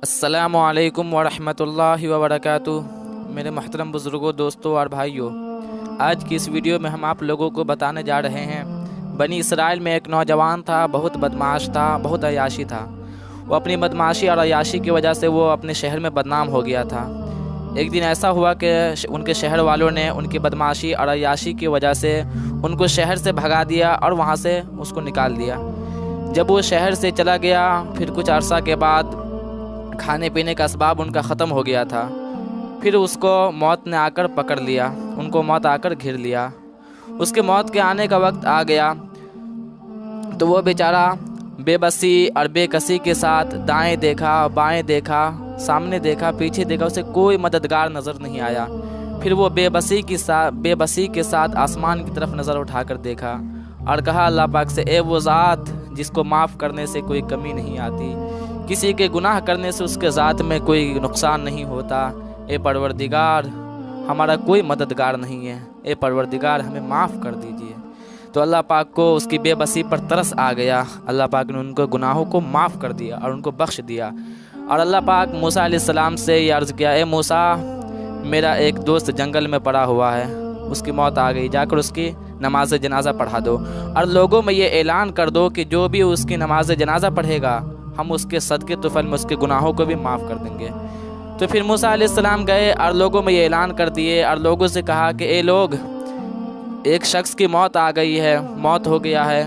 السلام علیکم ورحمۃ اللہ وبرکاتہ۔ میرے محترم بزرگوں، دوستوں اور بھائیوں، آج کی اس ویڈیو میں ہم آپ لوگوں کو بتانے جا رہے ہیں بنی اسرائیل میں ایک نوجوان تھا، بہت بدمعاش تھا، بہت عیاشی تھا۔ وہ اپنی بدمعاشی اور عیاشی کی وجہ سے وہ اپنے شہر میں بدنام ہو گیا تھا۔ ایک دن ایسا ہوا کہ ان کے شہر والوں نے ان کی بدمعاشی اور عیاشی کی وجہ سے ان کو شہر سے بھگا دیا اور وہاں سے اس کو نکال دیا۔ جب وہ شہر سے چلا گیا، پھر کچھ عرصہ کے بعد کھانے پینے کا اسباب ان کا ختم ہو گیا تھا۔ پھر اس کو موت نے آ کر پکڑ لیا، ان کو موت آ کر گھیر لیا۔ اس کے موت کے آنے کا وقت آ گیا تو وہ بیچارہ بے بسی اور بے کسی کے ساتھ دائیں دیکھا، بائیں دیکھا، سامنے دیکھا، پیچھے دیکھا، اسے کوئی مددگار نظر نہیں آیا۔ پھر وہ بے بسی کے ساتھ آسمان کی طرف نظر اٹھا کر دیکھا اور کہا اللہ پاک سے، اے وہ ذات جس کو معاف کرنے سے کوئی کمی نہیں آتی، کسی کے گناہ کرنے سے اس کے ذات میں کوئی نقصان نہیں ہوتا، اے پروردگار ہمارا کوئی مددگار نہیں ہے، اے پروردگار ہمیں معاف کر دیجئے۔ تو اللہ پاک کو اس کی بے بسی پر ترس آ گیا۔ اللہ پاک نے ان کو گناہوں کو معاف کر دیا اور ان کو بخش دیا۔ اور اللہ پاک موسیٰ علیہ السلام سے یہ عرض کیا، اے موسیٰ میرا ایک دوست جنگل میں پڑا ہوا ہے، اس کی موت آ گئی، جا کر اس کی نماز جنازہ پڑھا دو اور لوگوں میں یہ اعلان کر دو کہ جو بھی اس کی نماز جنازہ پڑھے گا ہم اس کے صدقے طفل میں اس کے گناہوں کو بھی معاف کر دیں گے۔ تو پھر موسیٰ علیہ السلام گئے اور لوگوں میں یہ اعلان کر دیے اور لوگوں سے کہا کہ اے لوگ، ایک شخص کی موت آ گئی ہے، موت ہو گیا ہے،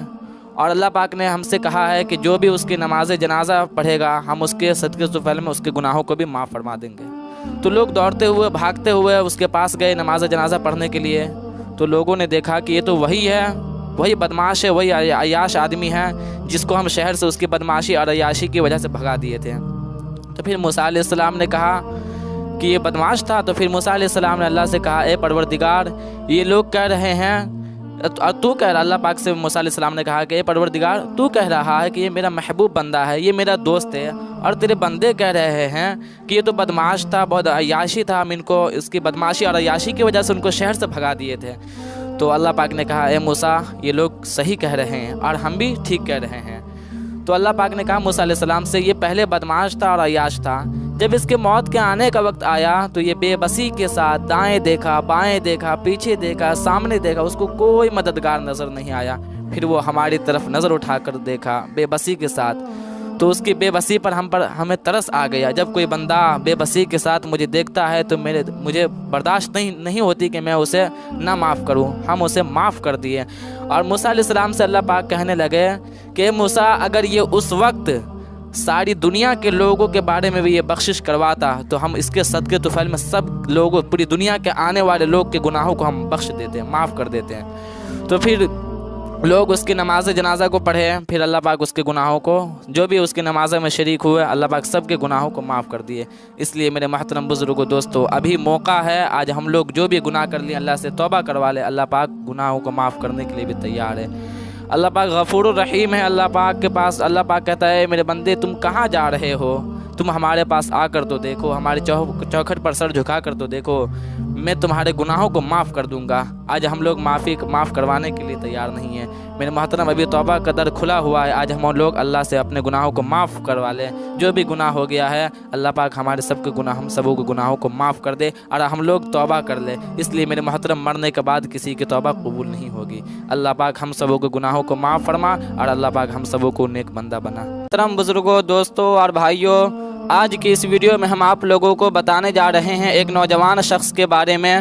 اور اللہ پاک نے ہم سے کہا ہے کہ جو بھی اس کی نماز جنازہ پڑھے گا ہم اس کے صدقے طفل میں اس کے گناہوں کو بھی معاف فرما دیں گے۔ تو لوگ دوڑتے ہوئے بھاگتے ہوئے اس کے پاس گئے نماز جنازہ پڑھنے کے لیے۔ تو لوگوں نے دیکھا کہ یہ تو وہی ہے، وہی بدمعاش ہے، وہی عیاش آدمی ہے جس کو ہم شہر سے اس کی بدمعاشی اور عیاشی کی وجہ سے بھگا دیے تھے۔ تو پھر موسیٰ علیہ السلام نے کہا کہ یہ بدمعاش تھا، تو پھر موسیٰ علیہ السلام نے اللہ سے کہا، اے پروردگار یہ لوگ کہہ رہے ہیں اور تو کہہ رہا، اللہ پاک سے موسیٰ علیہ السلام نے کہا کہ اے پروردگار تو کہہ رہا ہے کہ یہ میرا محبوب بندہ ہے، یہ میرا دوست ہے، اور تیرے بندے کہہ رہے ہیں کہ یہ تو بدمعاش تھا، بہت عیاشی تھا، ہم ان کو اس کی بدمعاشی اور عیاشی کی وجہ سے ان کو شہر سے بھگا دیے تھے۔ تو اللہ پاک نے کہا، اے موسیٰ یہ لوگ صحیح کہہ رہے ہیں اور ہم بھی ٹھیک کہہ رہے ہیں۔ تو اللہ پاک نے کہا موسیٰ علیہ السلام سے، یہ پہلے بدمعاش تھا اور عیاش تھا، جب اس کے موت کے آنے کا وقت آیا تو یہ بے بسی کے ساتھ دائیں دیکھا، بائیں دیکھا، پیچھے دیکھا، سامنے دیکھا، اس کو کوئی مددگار نظر نہیں آیا۔ پھر وہ ہماری طرف نظر اٹھا کر دیکھا بے بسی کے ساتھ، تو اس کی بے بسی پر ہمیں ترس آ گیا۔ جب کوئی بندہ بے بسی کے ساتھ مجھے دیکھتا ہے تو مجھے برداشت نہیں ہوتی کہ میں اسے نہ معاف کروں، ہم اسے معاف کر دیے۔ اور موسیٰ علیہ السلام سے اللہ پاک کہنے لگے کہ موسیٰ اگر یہ اس وقت ساری دنیا کے لوگوں کے بارے میں بھی یہ بخشش کرواتا تو ہم اس کے صدقے طفیل میں سب لوگوں، پوری دنیا کے آنے والے لوگ کے گناہوں کو ہم بخش دیتے ہیں، معاف کر دیتے ہیں۔ تو پھر لوگ اس کی نماز جنازہ کو پڑھے، پھر اللہ پاک اس کے گناہوں کو، جو بھی اس کی نماز میں شریک ہوئے، اللہ پاک سب کے گناہوں کو معاف کر دیے۔ اس لیے میرے محترم بزرگوں، دوستو، ابھی موقع ہے، آج ہم لوگ جو بھی گناہ کر لیے اللہ سے توبہ کروا لے، اللہ پاک گناہوں کو معاف کرنے کے لیے بھی تیار ہے۔ اللہ پاک غفور الرحیم ہے۔ اللہ پاک کے پاس اللہ پاک کہتا ہے، میرے بندے تم کہاں جا رہے ہو، تم ہمارے پاس آ کر تو دیکھو، ہمارے چوکھٹ پر سر جھکا کر تو دیکھو، میں تمہارے گناہوں کو معاف کر دوں گا۔ آج ہم لوگ معاف کروانے کے لیے تیار نہیں ہیں۔ میرے محترم، ابھی توبہ کا در کھلا ہوا ہے، آج ہم لوگ اللہ سے اپنے گناہوں کو معاف کروا لیں۔ جو بھی گناہ ہو گیا ہے اللہ پاک ہمارے سب کے گناہ، ہم سبوں کے گناہوں کو معاف کر دے اور ہم لوگ توبہ کر لیں۔ اس لیے میرے محترم، مرنے کے بعد کسی کی توبہ قبول نہیں ہوگی۔ اللہ پاک ہم سبوں کے گناہوں کو معاف فرما اور اللہ پاک ہم سبوں کو نیک بندہ بنا۔ محترم بزرگوں، دوستوں اور بھائیوں، آج کی اس ویڈیو میں ہم آپ لوگوں کو بتانے جا رہے ہیں ایک نوجوان شخص کے بارے میں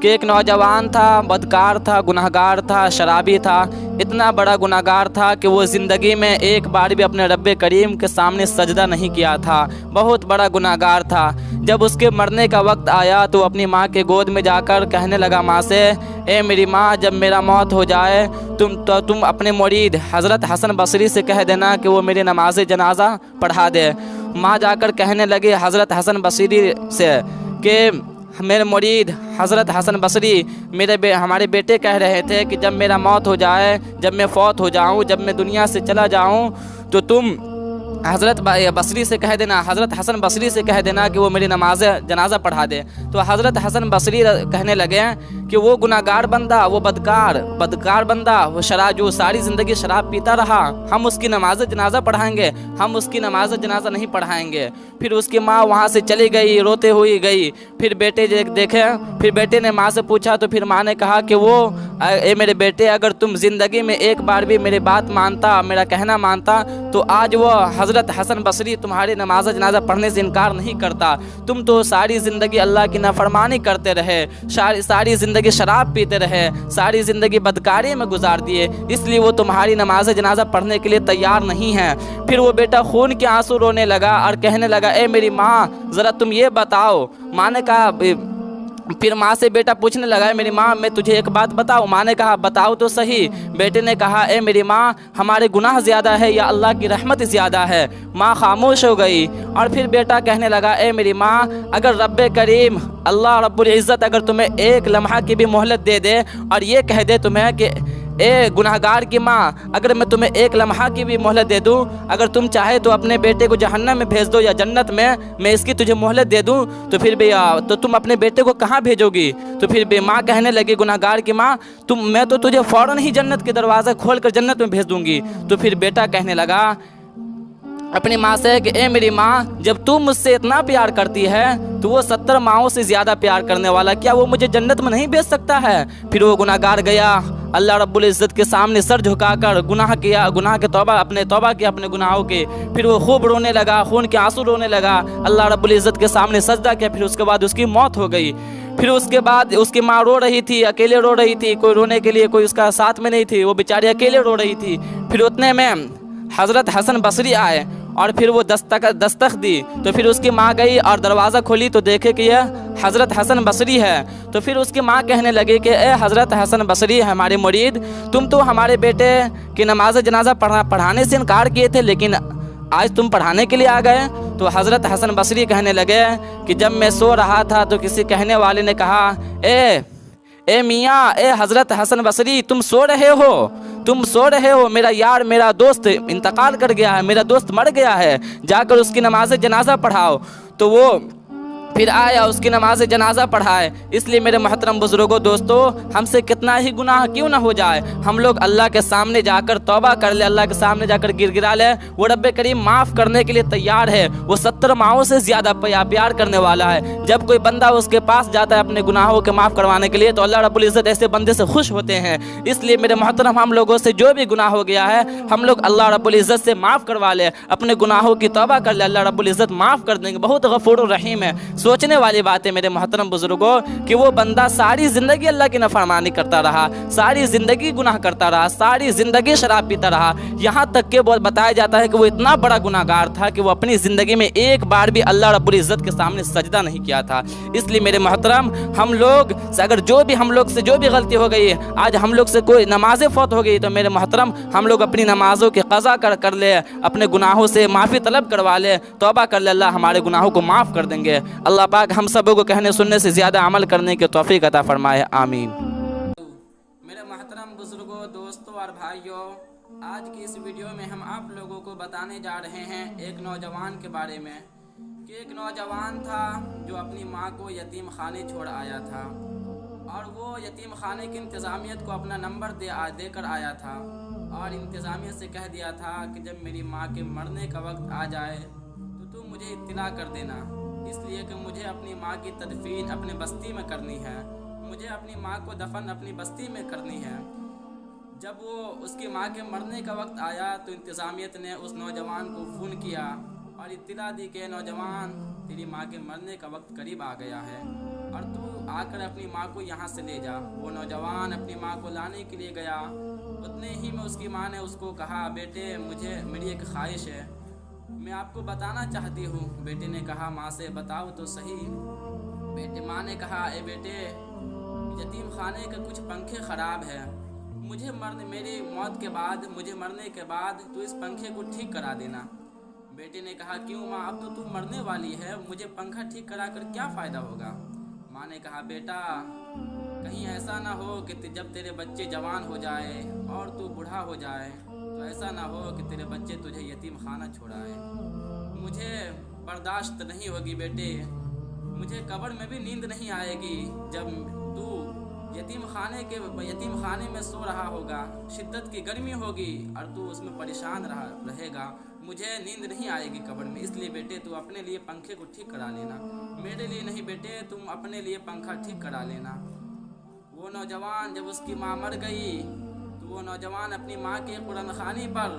کہ ایک نوجوان تھا، بدکار تھا، گناہگار تھا، شرابی تھا، اتنا بڑا گناہگار تھا کہ وہ زندگی میں ایک بار بھی اپنے رب کریم کے سامنے سجدہ نہیں کیا تھا، بہت بڑا گناہگار تھا۔ جب اس کے مرنے کا وقت آیا تو اپنی ماں کے گود میں جا کر کہنے لگا ماں سے، اے میری ماں جب میرا موت ہو جائے تم اپنے مرید حضرت حسن بصری سے کہہ دینا کہ وہ میری نماز جنازہ پڑھا دے۔ ماں جا کر کہنے لگے حضرت حسن بصری سے کہ میرے مرید حضرت حسن بصری ہمارے بیٹے کہہ رہے تھے کہ جب میرا موت ہو جائے، جب میں فوت ہو جاؤں، جب میں دنیا سے چلا جاؤں تو تم हज़रत बसरी से कह देना, हज़रत हसन बसरी से कह देना कि वो मेरी नमाज जनाजा पढ़ा दे। तो हज़रत हसन बसरी कहने लगे कि वो गुनाहगार बंदा, वो बदकार बंदा, वो जो सारी ज़िंदगी शराब पीता रहा, हम उसकी नमाज जनाजा पढ़ाएंगे? हम उसकी नमाज जनाजा नहीं पढ़ाएंगे। फिर उसकी माँ वहाँ से चली गई, रोते हुई गई। फिर बेटे देखे, फिर बेटे ने माँ से पूछा, तो फिर माँ ने कहा कि ए मेरे बेटे, अगर तुम ज़िंदगी में एक बार भी मेरी बात मानता, मेरा कहना मानता, तो आज वो हज़रत हसन बसरी तुम्हारी नमाज जनाजा पढ़ने से इनकार नहीं करता। तुम तो सारी ज़िंदगी अल्लाह की नाफरमानी करते रहे, सारी ज़िंदगी शराब पीते रहे, सारी ज़िंदगी बदकारी में गुजार दिए, इसलिए वो तुम्हारी नमाज जनाजा पढ़ने के लिए तैयार नहीं है। फिर वो बेटा खून के आंसू रोने लगा और कहने लगा, ए मेरी माँ, ज़रा तुम ये बताओ। माँ ने कहा, फिर माँ से बेटा पूछने लगा, मेरी माँ, मैं तुझे एक बात बताऊँ? माँ ने कहा, बताओ तो सही। बेटे ने कहा, ए मेरी माँ, हमारे गुनाह ज़्यादा है या अल्लाह की रहमत ज़्यादा है? माँ खामोश हो गई। और फिर बेटा कहने लगा, ए मेरी माँ, अगर रब्बे करीम अल्लाह रब्बुल इज़्ज़त अगर तुम्हें एक लम्हा की भी मोहलत दे दे और ये कह दे तुम्हें कि ए गुनाहगार की माँ, अगर मैं तुम्हें एक लम्हा की भी मोहलत दे दूँ, अगर तुम चाहे तो अपने बेटे को जहन्नम में भेज दो या जन्नत में, मैं इसकी तुझे मोहलत दे दूँ, तो फिर भी तो तुम अपने बेटे को कहाँ भेजोगी? तो फिर भी माँ कहने लगी, गुनाहगार की माँ, मैं तो तुझे फ़ौरन ही जन्नत के दरवाज़ा खोल कर जन्नत में भेज दूँगी। तो फिर बेटा कहने लगा अपनी माँ से कि ए मेरी माँ, जब तू मुझसे इतना प्यार करती है तो वो 70 माँओं से ज़्यादा प्यार करने वाला, क्या वो मुझे जन्नत में नहीं भेज सकता है? फिर वो गुनाहगार गया, अल्लाह रब्बुल इज़्ज़त के सामने सर झुकाकर गुनाह के तौबा किया अपने गुनाहों के। फिर वो खूब रोने लगा, खून के आंसू रोने लगा, अल्लाह रब्बुल इज़्ज़त के सामने सजदा किया। फिर उसके बाद उसकी मौत हो गई। फिर उसके बाद उसकी माँ रो रही थी, अकेले रो रही थी, कोई रोने के लिए कोई उसका साथ में नहीं थी, वो बेचारी अकेले रो रही थी। फिर उतने में हज़रत हसन बसरी आए और फिर वो दस्तक दी। तो फिर उसकी माँ गई और दरवाज़ा खोली तो देखे कि यह हज़रत हसन बसरी है। तो फिर उसकी माँ कहने लगी कि ए हज़रत हसन बसरी, हमारे मुरीद, तुम तो हमारे बेटे की नमाज जनाजा पढ़ाने से इनकार किए थे, लेकिन आज तुम पढ़ाने के लिए आ गए। तो हज़रत हसन बसरी कहने लगे कि जब मैं सो रहा था तो किसी कहने वाले ने कहा, ए मियाँ, ए हज़रत हसन बसरी, तुम सो रहे हो, मेरा यार, मेरा दोस्त इंतकाल कर गया है, मेरा दोस्त मर गया है, जाकर उसकी नमाज जनाजा पढ़ाओ। तो वो फिर आया, उसकी नमाज जनाजा पढ़ाए। इसलिए मेरे मोहतरम बुजुर्गों, दोस्तों, हमसे कितना ही गुनाह क्यों ना हो जाए, हम लोग अल्लाह के सामने जाकर तौबा कर ले, अल्लाह के सामने जाकर गिड़गिड़ा ले, वो रब्बे करीम माफ़ करने के लिए तैयार है। वो 70 माओं से ज़्यादा प्यार करने वाला है। जब कोई बंदा उसके पास जाता है अपने गुनाहों के माफ़ करवाने के लिए, तो अल्लाह रब्बुल इज़्ज़त ऐसे बंदे से खुश होते हैं। इसलिए मेरे मोहतरम, हम लोगों से जो भी गुनाह हो गया है, हम लोग अल्लाह रब्बुल इज़्ज़त से माफ़ करवा ले, अपने गुनाहों की तौबा कर ले, अल्लाह रब्बुल इज़्ज़त माफ़ कर देंगे। बहुत गफूर रहीम है। सोचने वाली बात है मेरे मोहतरम बुजुर्गों कि वो बंदा सारी ज़िंदगी अल्लाह की नाफरमानी करता रहा, सारी ज़िंदगी गुनाह करता रहा, सारी ज़िंदगी शराब पीता रहा, यहाँ तक के बताया जाता है कि वो इतना बड़ा गुनाहगार था कि वो अपनी ज़िंदगी में एक बार भी अल्लाह रब्बुल इज़्ज़त के सामने सजदा नहीं किया था। इसलिए मेरे मोहतरम, हम लोग अगर हम लोग से जो भी गलती हो गई है, आज हम लोग से कोई नमाज़ें फौत हो गई, तो मेरे मोहतरम, हम लोग अपनी नमाज़ों की क़ज़ा कर ले, अपने गुनाहों से माफ़ी तलब करवा ले, तौबा कर ले, अल्लाह हमारे गुनाहों को माफ़ कर देंगे। अल्लाह पाक हम सबों को कहने सुनने से ज़्यादा अमल करने की तौफीक अता फरमाए, आमीन। मेरे मोहतरम बुजुर्गों, दोस्तों और भाइयों, आज की इस वीडियो में हम आप लोगों को बताने जा रहे हैं एक नौजवान के बारे में कि एक नौजवान था जो अपनी माँ को यतीम खाने छोड़ आया था, और वो यतीम खाने की इंतज़ामियत को अपना नंबर देकर आया था, और इंतज़ामिया से कह दिया था कि जब मेरी माँ के मरने का वक्त आ जाए तो तुम मुझे इत्तला कर देना, इसलिए कि मुझे अपनी माँ की तदफीन अपने बस्ती में करनी है, मुझे अपनी माँ को दफन अपनी बस्ती में करनी है। जब वो उसकी माँ के मरने का वक्त आया तो इंतज़ामियत ने उस नौजवान को फ़ोन किया और इत्तला दी कि नौजवान, तेरी माँ के मरने का वक्त करीब आ गया है और तू आकर अपनी माँ को यहाँ से ले जा। वो नौजवान अपनी माँ को लाने के लिए गया। उतने ही में उसकी माँ ने उसको कहा, बेटे, मेरी एक ख्वाहिश है, मैं आपको बताना चाहती हूँ। बेटे ने कहा, माँ से बताओ तो सही। माँ ने कहा, ए बेटे, यतीम खाने के कुछ पंखे ख़राब है, मेरी मौत के बाद, मुझे मरने के बाद तू इस पंखे को ठीक करा देना। बेटे ने कहा, क्यों माँ, अब तो तू मरने वाली है, मुझे पंखा ठीक करा कर क्या फ़ायदा होगा। माँ ने कहा, बेटा, कहीं ऐसा ना हो कि जब तेरे बच्चे जवान हो जाए और तू बूढ़ा हो जाए तो ایسا نہ ہو کہ تیرے بچے تجھے یتیم خانہ چھوڑائے۔ مجھے برداشت نہیں ہوگی بیٹے، مجھے قبر میں بھی نیند نہیں آئے گی جب تو یتیم خانے میں سو رہا ہوگا، شدت کی گرمی ہوگی اور تو اس میں پریشان رہے گا، مجھے نیند نہیں آئے گی قبر میں۔ اس لیے بیٹے تو اپنے لیے پنکھے کو ٹھیک کرا لینا، میرے لیے نہیں بیٹے، تم اپنے لیے پنکھا ٹھیک کرا لینا۔ وہ نوجوان جب اس کی ماں مر گئی تو وہ نوجوان اپنی ماں کے قرآن خوانی پر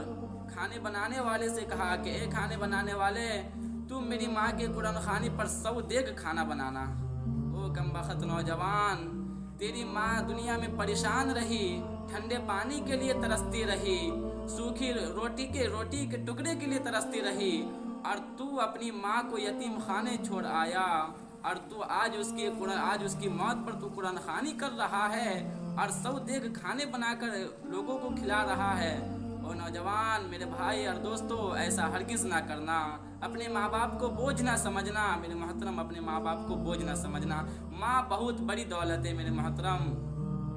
کھانے بنانے والے سے کہا کہ اے کھانے بنانے والے، تم میری ماں کے قرآن خوانی پر 100 دیگ کھانا بنانا۔ او کمبخت نوجوان، تیری ماں دنیا میں پریشان رہی، ٹھنڈے پانی کے لیے ترستی رہی، سوکھی روٹی کے ٹکڑے کے لیے ترستی رہی، اور تو اپنی ماں کو یتیم خانے چھوڑ آیا، اور تو آج اس کی موت پر تو قرآن خوانی کر رہا ہے اور 100 دیگ کھانے بنا کر لوگوں کو کھلا رہا ہے۔ او نوجوان میرے بھائی اور دوستو، ایسا ہرگز نہ کرنا، اپنے ماں باپ کو بوجھ نہ سمجھنا میرے محترم، اپنے ماں باپ کو بوجھ نہ سمجھنا۔ ماں بہت بڑی دولت ہے میرے محترم،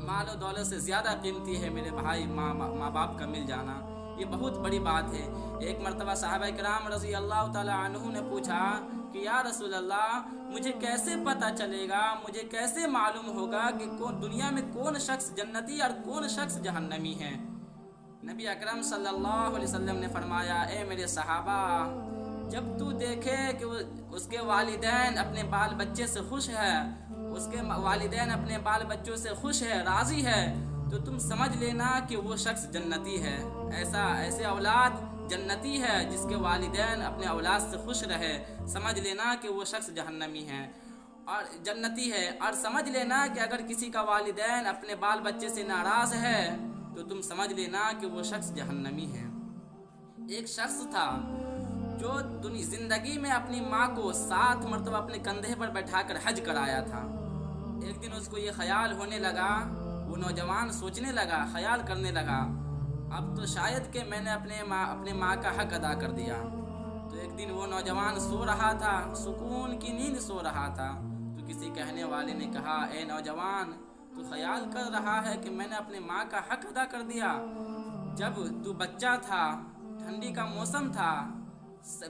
مال و دولت سے زیادہ قیمتی ہے میرے بھائی ماں باپ کا مل جانا، یہ بہت بڑی بات ہے۔ ایک مرتبہ صحابہ کرام رضی اللہ تعالی عنہ نے پوچھا کہ یا رسول اللہ، مجھے کیسے پتہ چلے گا، مجھے کیسے معلوم ہوگا کہ دنیا میں کون شخص جنتی اور کون شخص جہنمی ہے؟ نبی اکرم صلی اللہ علیہ وسلم نے فرمایا، اے میرے صحابہ، جب تو دیکھے کہ اس کے والدین اپنے بال بچے سے خوش ہے، اس کے والدین اپنے بال بچوں سے خوش ہے، راضی ہے، تو تم سمجھ لینا کہ وہ شخص جنتی ہے۔ ایسے اولاد جنتی ہے جس کے والدین اپنے اولاد سے خوش رہے، سمجھ لینا کہ وہ شخص جہنمی ہے اور جنتی ہے۔ اور سمجھ لینا کہ اگر کسی کا والدین اپنے بال بچے سے ناراض ہے تو تم سمجھ لینا کہ وہ شخص جہنمی ہے۔ ایک شخص تھا جو زندگی میں اپنی ماں کو 7 مرتبہ اپنے کندھے پر بیٹھا کر حج کرایا تھا۔ ایک دن اس کو یہ خیال ہونے لگا، وہ نوجوان سوچنے لگا، خیال کرنے لگا، اب تو شاید کہ میں نے اپنے ماں کا حق ادا کر دیا۔ تو ایک دن وہ نوجوان سو رہا تھا، سکون کی نیند سو رہا تھا، تو کسی کہنے والے نے کہا، اے نوجوان، تو خیال کر رہا ہے کہ میں نے اپنے ماں کا حق ادا کر دیا؟ جب تو بچہ تھا، ٹھنڈی کا موسم تھا،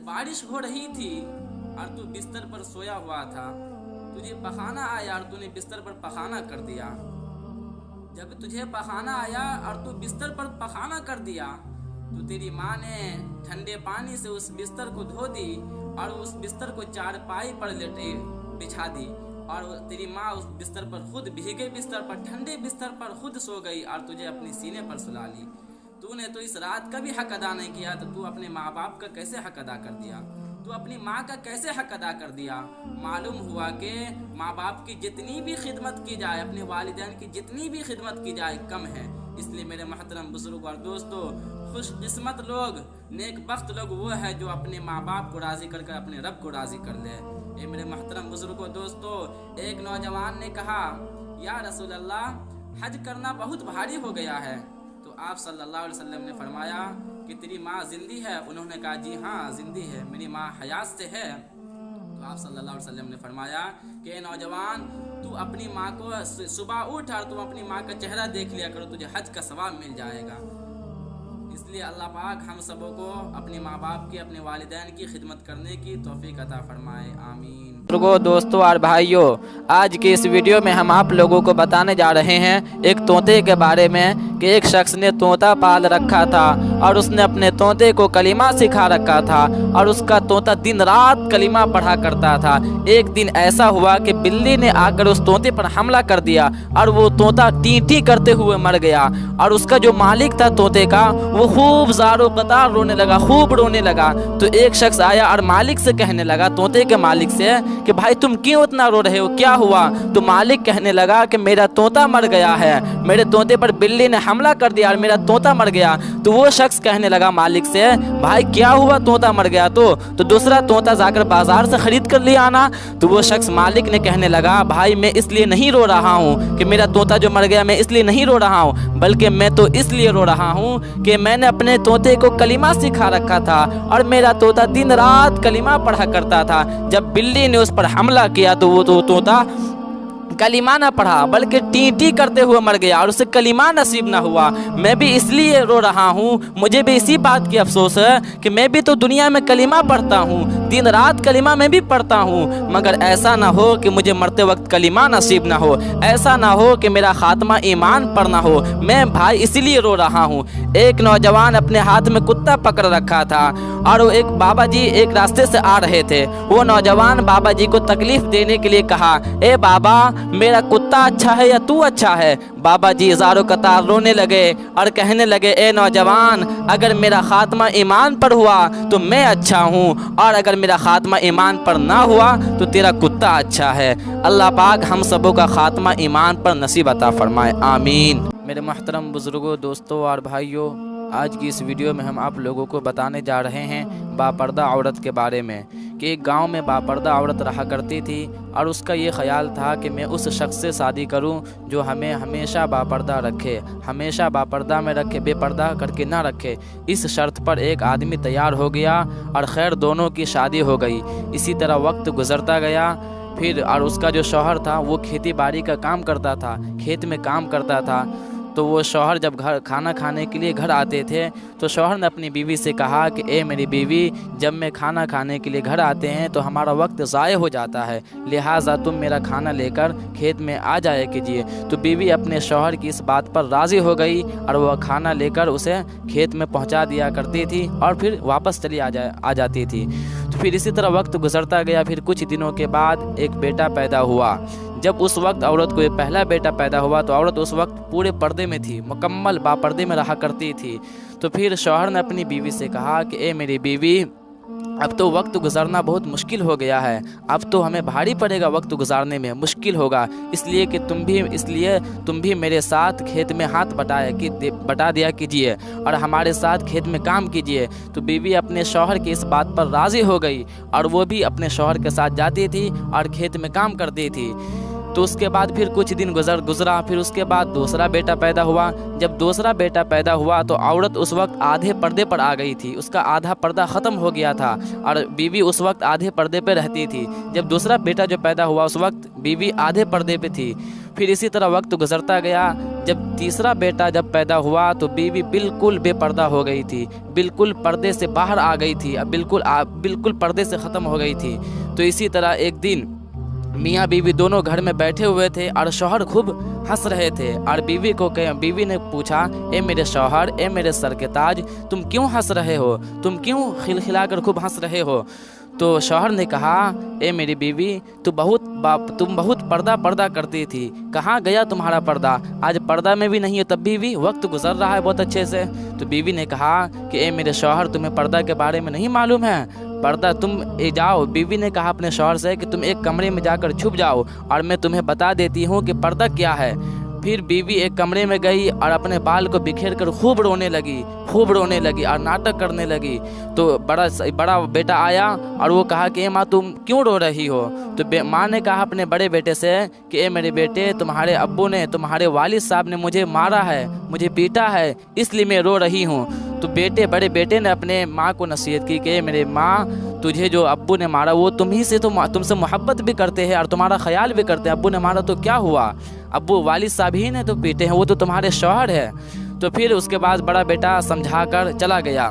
بارش ہو رہی تھی اور تو بستر پر سویا ہوا تھا، تجھے پخانہ آیا اور تو نے بستر پر پخانہ کر دیا۔ جب تجھے پخانہ آیا اور تو بستر پر پخانہ کر دیا تو تیری ماں نے ٹھنڈے پانی سے اس بستر کو دھو دی اور اس بستر کو چارپائی پر بچھا دی، اور تیری ماں اس بستر پر خود بھیگے بستر پر، ٹھنڈے بستر پر خود سو گئی اور تجھے اپنی سینے پر سلا لی۔ تو نے تو اس رات کا بھی حق ادا نہیں کیا، تو تو اپنے ماں باپ کا کیسے حق ادا کر دیا؟ تو اپنی ماں کا کیسے حق ادا کر دیا؟ معلوم ہوا کہ ماں باپ کی جتنی بھی خدمت کی جائے، اپنے والدین کی جتنی بھی خدمت کی جائے کم ہے۔ اس لیے میرے محترم بزرگ اور دوستو، خوش قسمت لوگ، نیک بخت لوگ وہ ہے جو اپنے ماں باپ کو راضی کر اپنے رب کو راضی کر لے۔ اے میرے محترم بزرگوں دوستو، ایک نوجوان نے کہا، یا رسول اللہ، حج کرنا بہت بھاری ہو گیا ہے۔ تو آپ صلی اللہ علیہ وسلم نے فرمایا کہ تیری ماں زندہ ہے؟ انہوں نے کہا، جی ہاں زندہ ہے، میری ماں حیات سے ہے۔ تو آپ صلی اللہ علیہ وسلم نے فرمایا کہ اے نوجوان، تو اپنی ماں کو صبح اٹھ اور تم اپنی ماں کا چہرہ دیکھ لیا کرو، تجھے حج کا ثواب مل جائے گا۔ اس لیے اللہ پاک ہم سبوں کو اپنے ماں باپ کی، اپنے والدین کی خدمت کرنے کی توفیق عطا فرمائے، آمین۔ دوستوں اور بھائیوں، آج کی اس ویڈیو میں ہم آپ لوگوں کو بتانے جا رہے ہیں ایک طوطے کے بارے میں کہ ایک شخص نے طوطا پال رکھا تھا اور اس نے اپنے طوطے کو کلمہ سکھا رکھا تھا اور اس کا طوطا دن رات کلمہ پڑھا کرتا تھا۔ ایک دن ایسا ہوا کہ بلی نے آ کر اس طوطے پر حملہ کر دیا اور وہ طوطا ٹیں ٹیں کرتے ہوئے مر گیا، اور اس کا جو مالک تھا طوطے کا، وہ خوب زار و قطار رونے لگا، خوب رونے لگا۔ تو ایک شخص آیا اور مالک سے کہنے لگا، طوطے کے مالک سے، کہ بھائی تم کیوں اتنا رو رہے ہو، کیا ہوا؟ تو مالک کہنے لگا کہ میرا طوطا مر گیا ہے، میرے طوطے پر بلی نے حملہ کر دیا اور میرا طوطا مر گیا۔ تو وہ شخص کہنے لگا مالک سے، بھائی کیا ہوا، طوطا مر گیا تو دوسرا طوطا جا کر بازار سے خرید کر لے آنا۔ تو وہ شخص مالک نے کہنے لگا، بھائی میں اس لیے نہیں رو رہا ہوں کہ میرا طوطا جو مر گیا، میں اس لیے نہیں رو رہا ہوں، بلکہ میں تو اس لیے رو رہا ہوں کہ میں نے اپنے طوطے کو کلمہ سکھا رکھا تھا اور میرا طوطا دن رات کلمہ پڑھا کرتا تھا۔ جب بلی نے اس پر حملہ کیا تو وہ طوطا कलीमा ना पढ़ा बल्कि टी करते हुए मर गया और उसे कलीमा नसीब ना हुआ। मैं भी इसलिए रो रहा हूँ, मुझे भी इसी बात की अफसोस है कि मैं भी तो दुनिया में कलीमा पढ़ता हूँ, दिन रात कलीमा मैं भी पढ़ता हूँ, मगर ऐसा ना हो कि मुझे मरते वक्त कलीमा नसीब ना हो, ऐसा ना हो कि मेरा खात्मा ईमान पर ना हो। मैं भाई इसलिए रो रहा हूँ। एक नौजवान अपने हाथ में कुत्ता पकड़ रखा था और वो एक बाबा जी एक रास्ते से आ रहे थे। वो नौजवान बाबा जी को तकलीफ देने के लिए कहा, ए बाबा मेरा कुत्ता अच्छा है या तू अच्छा है? बाबा जी ज़ारो कतार रोने लगे और कहने लगे, ए नौजवान, अगर मेरा खात्मा ईमान पर हुआ तो मैं अच्छा हूँ और अगर मेरा खात्मा ईमान पर ना हुआ तो तेरा कुत्ता अच्छा है। अल्लाह पाक हम सबों का खात्मा ईमान पर नसीब अता फरमाए, आमीन। मेरे मोहतरम बुज़ुर्गों, दोस्तों और भाइयों, आज की इस वीडियो में हम आप लोगों को बताने जा रहे हैं बापर्दा औरत के बारे में कि एक गांव में बापर्दा औरत रहा करती थी और उसका ये ख्याल था कि मैं उस शख्स से शादी करूं जो हमें हमेशा बापर्दा रखे, हमेशा बापर्दा में रखे, बेपर्दा करके ना रखे। इस शर्त पर एक आदमी तैयार हो गया और खैर दोनों की शादी हो गई। इसी तरह वक्त गुजरता गया। फिर और उसका जो शौहर था वो खेती बाड़ी का काम करता था, खेत में काम करता था। तो वो शौहर जब घर खाना खाने के लिए घर आते थे तो शौहर ने अपनी बीवी से कहा कि ए मेरी बीवी, जब मैं खाना खाने के लिए घर आते हैं तो हमारा वक्त ज़ाय हो जाता है, लिहाजा तुम मेरा खाना लेकर खेत में आ जाया कीजिए। तो बीवी अपने शौहर की इस बात पर राज़ी हो गई और वह खाना लेकर उसे खेत में पहुंचा दिया करती थी और फिर वापस चली आ जाती थी। तो फिर इसी तरह वक्त गुजरता गया। फिर कुछ दिनों के बाद एक बेटा पैदा हुआ। जब उस वक्त औरत को ये पहला बेटा पैदा हुआ तो औरत उस वक्त पूरे पर्दे में थी, मुकम्मल बापर्दे में रहा करती थी। तो फिर शौहर ने अपनी बीवी से कहा कि ए मेरी बीवी, अब तो वक्त गुजारना बहुत मुश्किल हो गया है, अब तो हमें भारी पड़ेगा, वक्त गुजारने में मुश्किल होगा, इसलिए तुम भी मेरे साथ खेत में हाथ बटा दिया कीजिए और हमारे साथ खेत में काम कीजिए। तो बीवी अपने शौहर की इस बात पर राज़ी हो गई और वो भी अपने शौहर के साथ जाती थी और खेत में काम करती थी। तो उसके बाद फिर कुछ दिन गुजरा। फिर उसके बाद दूसरा बेटा पैदा हुआ। जब दूसरा बेटा पैदा हुआ तो औरत उस वक्त आधे पर्दे पर आ गई थी, उसका आधा पर्दा ख़त्म हो गया था और बीवी उस वक्त आधे पर्दे पर रहती थी। जब दूसरा बेटा जो पैदा हुआ उस वक्त बीवी आधे पर्दे पे थी। फिर इसी तरह वक्त गुजरता गया। जब तीसरा बेटा जब पैदा हुआ तो बीवी बिल्कुल बेपर्दा हो गई थी, बिल्कुल पर्दे से बाहर आ गई थी, अब बिल्कुल पर्दे से ख़त्म हो गई थी। तो इसी तरह एक दिन मियाँ बीवी दोनों घर में बैठे हुए थे और शौहर खूब हंस रहे थे और बीवी ने पूछा, ए मेरे शौहर, ए मेरे सर के ताज, तुम क्यों हंस रहे हो, तुम क्यों खिलखिलाकर खूब हंस रहे हो? तो शौहर ने कहा, ए मेरी बीवी, तुम बहुत पर्दा करती थी, कहाँ गया तुम्हारा पर्दा? आज पर्दा में भी नहीं हो, तब भी वक्त गुजर रहा है बहुत अच्छे से। तो बीवी ने कहा कि ए मेरे शौहर, तुम्हें पर्दा के बारे में नहीं मालूम है? पर्दा तुम जाओ। बीवी ने कहा अपने शौहर से कि तुम एक कमरे में जाकर छुप जाओ और मैं तुम्हें बता देती हूँ कि पर्दा क्या है। फिर बीवी एक कमरे में गई और अपने बाल को बिखेर कर खूब रोने लगी और नाटक करने लगी। तो बड़ा बेटा आया और वो कहा कि माँ तुम क्यों रो रही हो? तो माँ ने कहा अपने बड़े बेटे से कि ए मेरे बेटे, तुम्हारे अब्बू ने, तुम्हारे वालिद साहब ने मुझे मारा है, मुझे पीटा है, इसलिए मैं रो रही हूँ। तो बड़े बेटे ने अपने माँ को नसीहत की कि मेरे माँ, तुझे जो अब्बू ने मारा वो तुमसे मोहब्बत भी करते हैं और तुम्हारा ख्याल भी करते हैं, अब्बू ने मारा तो क्या हुआ, अब्बू वालिद साहब ही ने तो पीटे हैं, वो तो तुम्हारे शौहर है। तो फिर उसके बाद बड़ा बेटा समझा कर चला गया।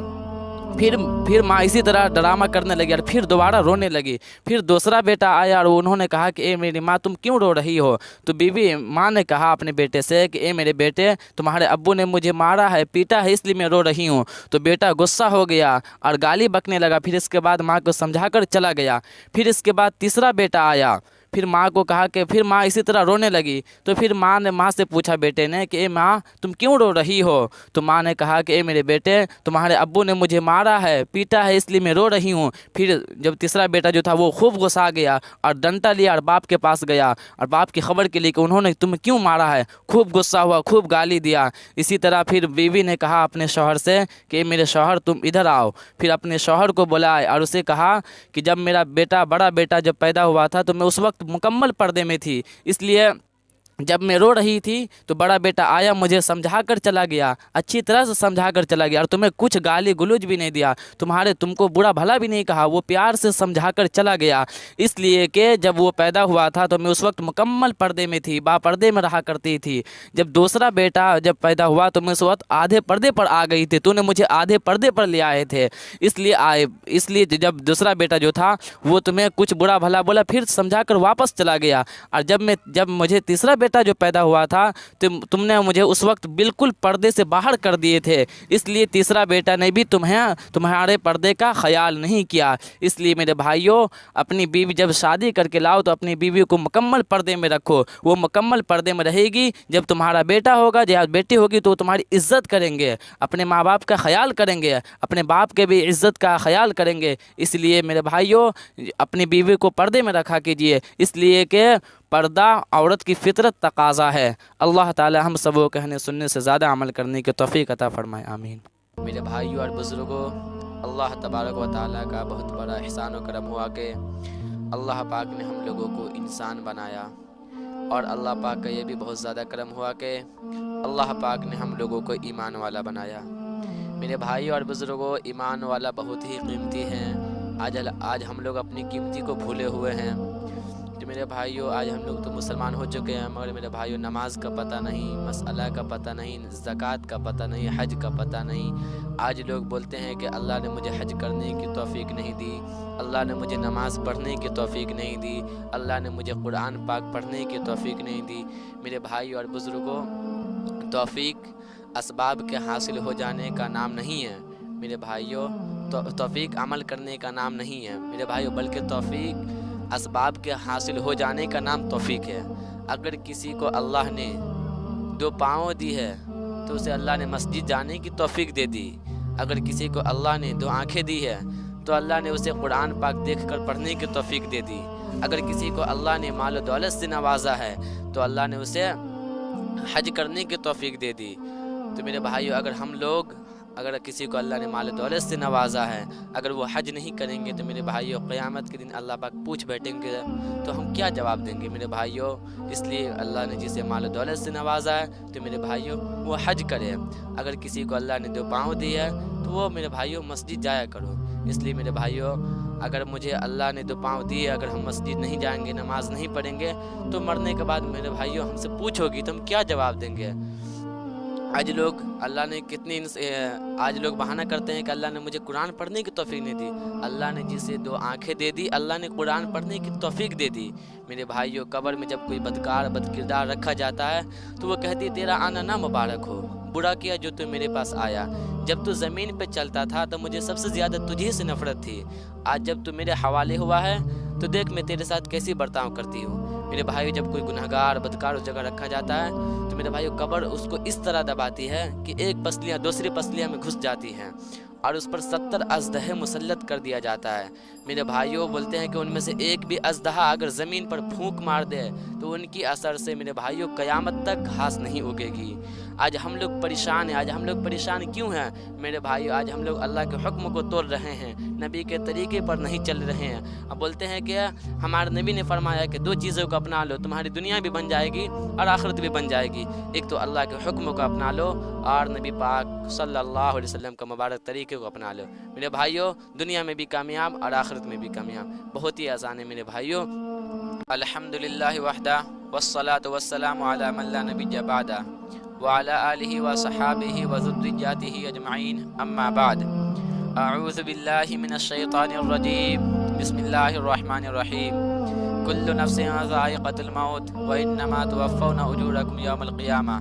फिर माँ इसी तरह ड्रामा करने लगी और फिर दोबारा रोने लगी। फिर दूसरा बेटा आया और उन्होंने कहा कि ए मेरी माँ, तुम क्यों रो रही हो? तो माँ ने कहा अपने बेटे से कि ए मेरे बेटे, तुम्हारे अब्बू ने मुझे मारा है, पीटा है, इसलिए मैं रो रही हूँ। तो बेटा गुस्सा हो गया और गाली बकने लगा। फिर इसके बाद माँ को समझा कर चला गया। फिर इसके बाद तीसरा बेटा आया। फिर माँ को कहा कि फिर माँ इसी तरह रोने लगी। तो फिर माँ से पूछा बेटे ने कि ए माँ, तुम क्यों रो रही हो? तो माँ ने कहा कि ए मेरे बेटे, तुम्हारे अब्बू ने मुझे मारा है, पीटा है, इसलिए मैं रो रही हूँ। फिर जब तीसरा बेटा जो था वो खूब गुस्सा गया और डंडा लिया और बाप के पास गया और बाप की खबर के लिए कि उन्होंने तुम्हें क्यों मारा है। खूब गुस्सा हुआ, खूब गाली दिया। इसी तरह फिर बीवी ने कहा अपने शौहर से कि मेरे शौहर तुम इधर आओ। फिर अपने शौहर को बुलाए और उसे कहा कि जब मेरा बड़ा बेटा जब पैदा हुआ था तो मैं उस वक्त मुकम्मल पर्दे में थी, इसलिए जब मैं रो रही थी तो बड़ा बेटा आया, मुझे समझा कर चला गया, अच्छी तरह से समझा कर चला गया, और तुम्हें कुछ गाली गलौज भी नहीं दिया, तुमको बुरा भला भी नहीं कहा, वो प्यार से समझा कर चला गया। इसलिए कि जब वो पैदा हुआ था तो मैं उस वक्त मुकम्मल पर्दे में थी, बापर्दे में रहा करती थी। जब दूसरा बेटा जब पैदा हुआ तो मैं उस वक्त आधे पर्दे पर आ गई थी, तूने मुझे आधे पर्दे पर ले आए थे, इसलिए जब दूसरा बेटा जो था वो तुम्हें कुछ बुरा भला बोला, फिर समझा कर वापस चला गया। और जब मुझे तीसरा बेटा जो पैदा हुआ था तुमने मुझे उस वक्त बिल्कुल पर्दे से बाहर कर दिए थे, इसलिए तीसरा बेटा ने भी तुम्हारे पर्दे का ख्याल नहीं किया। इसलिए मेरे भाइयों, अपनी बीवी जब शादी करके लाओ तो अपनी बीवी को मुकम्मल पर्दे में रखो, वो मुकम्मल पर्दे में रहेगी। जब तुम्हारा बेटा होगा या बेटी होगी तो तुम्हारी इज्जत करेंगे, अपने माँ बाप का ख्याल करेंगे, अपने बाप के भी इज्जत का ख्याल करेंगे। इसलिए मेरे भाइयों, अपनी बीवी को पर्दे में रखा कीजिए, इसलिए कि पर्दा औरत की फितरत तकाज़ा है। अल्लाह ताला हम सबको कहने सुनने से ज़्यादा अमल करने की तौफीक अता फरमाए, आमीन। मेरे भाइयों और बुज़ुर्गों, अल्लाह तबारक व तआला का बहुत बड़ा एहसान व करम हुआ कि अल्लाह पाक ने हम लोगों को इंसान बनाया, और अल्लाह पाक का ये भी बहुत ज़्यादा करम हुआ कि अल्लाह पाक ने हम लोगों को ईमान वाला बनाया। मेरे भाई और बुज़ुर्गों, ईमान वाला बहुत ही कीमती हैं। आज हम लोग अपनी कीमती को भूले हुए हैं। तो मेरे भाइयों, आज हम लोग तो मुसलमान हो चुके हैं, मगर मेरे भाइयों नमाज का पता नहीं, मसला का पता नहीं, ज़कात का पता नहीं, हज का पता नहीं। आज लोग बोलते हैं कि अल्लाह ने मुझे हज करने की तौफीक नहीं दी, अल्लाह ने मुझे नमाज पढ़ने की तौफीक नहीं दी, अल्लाह ने मुझे कुरान पाक पढ़ने की तौफीक नहीं दी। मेरे भाई और बुज़ुर्गों, तौफीक असबाब के हासिल हो जाने का नाम नहीं है मेरे भाइयों, तौफीक अमल करने का नाम नहीं है मेरे भाइयों, बल्कि तौफीक असबाब के हासिल हो जाने का नाम तौफीक है। अगर किसी को अल्लाह ने 2 पाँव दी है तो उसे अल्लाह ने मस्जिद जाने की तौफीक दे दी। अगर किसी को अल्लाह ने 2 आँखें दी है तो अल्लाह ने उसे कुरान पाक देखकर पढ़ने की तौफीक दे दी। अगर किसी को अल्लाह ने माल दौलत से नवाजा है तो अल्लाह ने उसे हज करने की तौफीक दे दी। तो मेरे भाइयों, अगर किसी को अल्लाह ने माल दौलत से नवाजा है, अगर वो हज नहीं करेंगे तो मेरे भाइयों क़यामत के दिन अल्लाह पाक पूछ बैठेंगे तो हम क्या जवाब देंगे मेरे भाइयों। इसलिए अल्लाह ने जिसे माल दौलत से नवाजा है तो मेरे भाइयों वो हज करे। अगर किसी को अल्लाह ने 2 पाँव दी है तो वो मेरे भाइयों मस्जिद जाया करो। इसलिए मेरे भाइयों, अगर मुझे अल्लाह ने 2 पाँव दिए, अगर हम मस्जिद नहीं जाएंगे, नमाज नहीं पढ़ेंगे तो मरने के बाद मेरे भाइयों हमसे पूछोगी तो हम क्या जवाब देंगे। आज लोग बहाना करते हैं कि अल्लाह ने मुझे कुरान पढ़ने की तौफीक नहीं दी। अल्लाह ने जिसे 2 आँखें दे दी, अल्लाह ने कुरान पढ़ने की तौफीक दे दी। मेरे भाइयों, कब्र में जब कोई बदकिरदार रखा जाता है तो वो कहती तेरा आना ना मुबारक हो, बुरा किया जो तू मेरे पास आया। जब तू ज़मीन पे चलता था तो मुझे सबसे ज़्यादा तुझे से नफ़रत थी, आज जब तू मेरे हवाले हुआ है तो देख मैं तेरे साथ कैसी बर्ताव करती हूँ। मेरे भाइयों, जब कोई गुनहगार बदकार उस जगह रखा जाता है तो मेरे भाइयों कब्र उसको इस तरह दबाती है कि एक पसलियाँ दूसरी पसलियाँ में घुस जाती हैं और उस पर 70 अज़दहे मुसल्लत कर दिया जाता है। मेरे भाइयों बोलते हैं कि उनमें से एक भी अज़दहा अगर ज़मीन पर फूंक मार दे तो उनकी असर से मेरे भाइयों क़यामत तक घास नहीं उगेगी। आज हम लोग परेशान हैं। आज हम लोग परेशान क्यों हैं मेरे भाइयों? आज हम लोग अल्लाह के हुक्म को तोड़ रहे हैं, नबी के तरीके पर नहीं चल रहे हैं। अब बोलते हैं कि हमारे नबी ने फरमाया कि 2 चीज़ों को अपना लो, तुम्हारी दुनिया भी बन जाएगी और आखिरत भी बन जाएगी। एक तो अल्लाह के हुक्म को अपना लो और नबी पाक सल्लल्लाहु अलैहि वसल्लम का मुबारक तरीके को अपना लो। मेरे भाइयों, दुनिया में भी कामयाब और आखिरत में भी कामयाब। बहुत ही आसान है मेरे भाइयों। अल्हम्दुलिल्लाह वहदा वस्सलातु वस्सलामु अला मन ला नबिय्य बअदा व अला आलिहि व सहाबिहि व ज़ुर्रिय्यतिहि अजमईन, अम्मा बाद। अऊज़ु बिल्लाहि मिनश शैतानिर रजीम, बिस्मिल्लाहिर रहमानिर रहीम। कुल्लु नफ्सिन ज़ाइक़तुल मौत व इन्नमा तुवफ़्फ़ौना उजूरकुम यौमल क़ियामह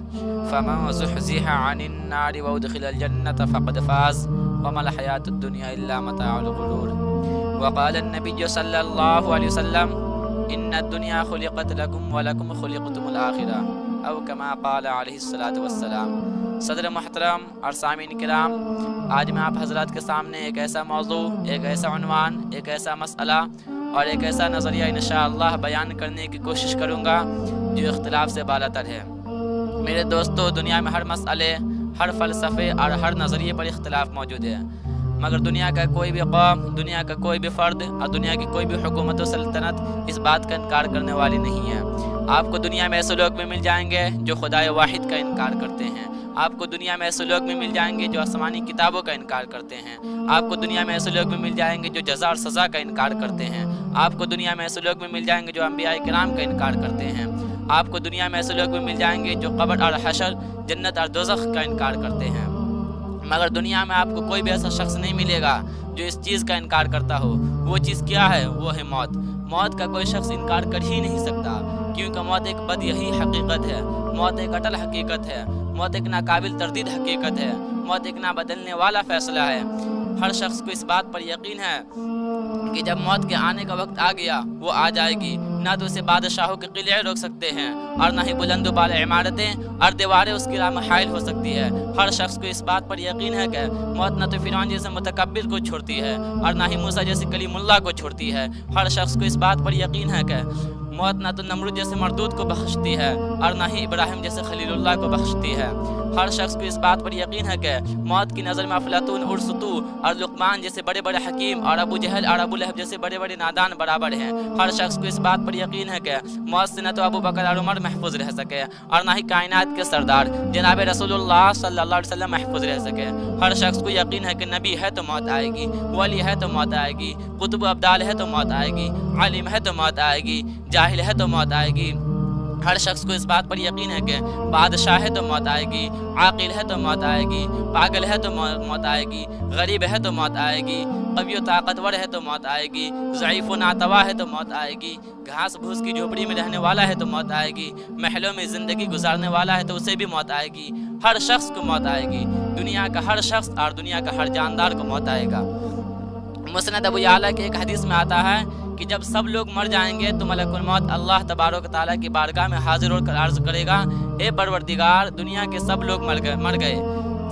फ़मन ज़ुहज़िहा अनिन नारि व उदख़िलल जन्नत फ़क़द फ़ाज़ व मल हयातुद दुनिया इल्ला मताउल ग़ुरूर। व क़ाला नबिय्यु सल्लल्लाहु अलैहि वसल्लम इन्नद दुनिया खुलिक़त लकुम व लकुम खुलिक़तुमुल आखिरह औ कमा क़ाला अलैहिस्सलातु वस्सलाम। सदर मुहतरम और सामीन किराम, आज मैं आप हज़रात के सामने एक ऐसा मौज़ू, एक ऐसा उन्वान, एक ऐसा मसला और एक ऐसा नज़रिया इंशाअल्लाह बयान करने की कोशिश करूँगा जो इख्तिलाफ से बालातर है। मेरे दोस्तों, दुनिया में हर मसले, हर फ़लसफ़े और हर नज़रिए पर इख्तिलाफ मौजूद है। مگر دنیا کا کوئی بھی قوم، دنیا کا کوئی بھی فرد اور دنیا کی کوئی بھی حکومت و سلطنت اس بات کا انکار کرنے والی نہیں ہے۔ آپ کو دنیا میں ایسے لوگ بھی مل جائیں گے جو خدائے واحد کا انکار کرتے ہیں، آپ کو دنیا میں ایسے لوگ بھی مل جائیں گے جو آسمانی کتابوں کا انکار کرتے ہیں، آپ کو دنیا میں ایسے لوگ بھی مل جائیں گے جو جزا اور سزا کا انکار کرتے ہیں، آپ کو دنیا میں ایسے لوگ بھی مل جائیں گے جو انبیاء کرام کا انکار کرتے ہیں، آپ کو دنیا میں ایسے لوگ بھی مل جائیں گے جو قبر اور حشر، جنت اور دوزخ کا انکار کرتے ہیں، مگر دنیا میں آپ کو کوئی بھی ایسا شخص نہیں ملے گا جو اس چیز کا انکار کرتا ہو۔ وہ چیز کیا ہے؟ وہ ہے موت۔ موت کا کوئی شخص انکار کر ہی نہیں سکتا، کیونکہ موت ایک بدیہی حقیقت ہے، موت ایک اٹل حقیقت ہے، موت ایک ناقابل تردید حقیقت ہے، موت ایک نہ بدلنے والا فیصلہ ہے۔ ہر شخص کو اس بات پر یقین ہے کہ جب موت کے آنے کا وقت آ گیا وہ آ جائے گی، نہ تو اسے بادشاہوں کے قلعے روک سکتے ہیں اور نہ ہی بلند و بالا عمارتیں اور دیواریں اس کی راہ میں حائل ہو سکتی ہے۔ ہر شخص کو اس بات پر یقین ہے کہ موت نہ تو فرعون جیسے متکبر کو چھوڑتی ہے اور نہ ہی موسیٰ جیسے کلیم اللہ کو چھوڑتی ہے۔ ہر شخص کو اس بات پر یقین ہے کہ موت نہ تو نمرود جیسے مردود کو بخشتی ہے اور نہ ہی ابراہیم جیسے خلیل اللہ کو بخشتی ہے۔ ہر شخص کو اس بات پر یقین ہے کہ موت کی نظر میں افلاطون، ارسطو اور لقمان جیسے بڑے بڑے حکیم اور ابو جہل اور ابو لہب جیسے بڑے بڑے نادان برابر ہیں۔ ہر شخص کو اس بات پر یقین ہے کہ موت سے نہ تو ابو بکر اور عمر محفوظ رہ سکے اور نہ ہی کائنات کے سردار جناب رسول اللہ صلی اللہ علیہ وسلم محفوظ رہ سکے۔ ہر شخص کو یقین ہے کہ نبی ہے تو موت آئے گی، ولی ہے تو موت آئے گی، قطب ابدال ہے تو موت آئے گی، عالم ہے تو موت آئے گی، جاہل ہے تو موت آئے گی۔ ہر شخص کو اس بات پر یقین ہے کہ بادشاہ ہے تو موت آئے گی، عاقل ہے تو موت آئے گی، پاگل ہے تو موت آئے گی، غریب ہے تو موت آئے گی، قوی و طاقتور ہے تو موت آئے گی، ضعیف و ناتوا ہے تو موت آئے گی، گھاس بھوس کی جھوپڑی میں رہنے والا ہے تو موت آئے گی، محلوں میں زندگی گزارنے والا ہے تو اسے بھی موت آئے گی۔ ہر شخص کو موت آئے گی، دنیا کا ہر شخص اور دنیا کا ہر جاندار کو موت آئے گا۔ مسند ابو یعلا کے ایک حدیث میں آتا ہے کہ جب سب لوگ مر جائیں گے تو ملک الموت اللہ تبارک و تعالیٰ کی بارگاہ میں حاضر ہو کر عرض کرے گا، اے پروردگار، دنیا کے سب لوگ مر گئے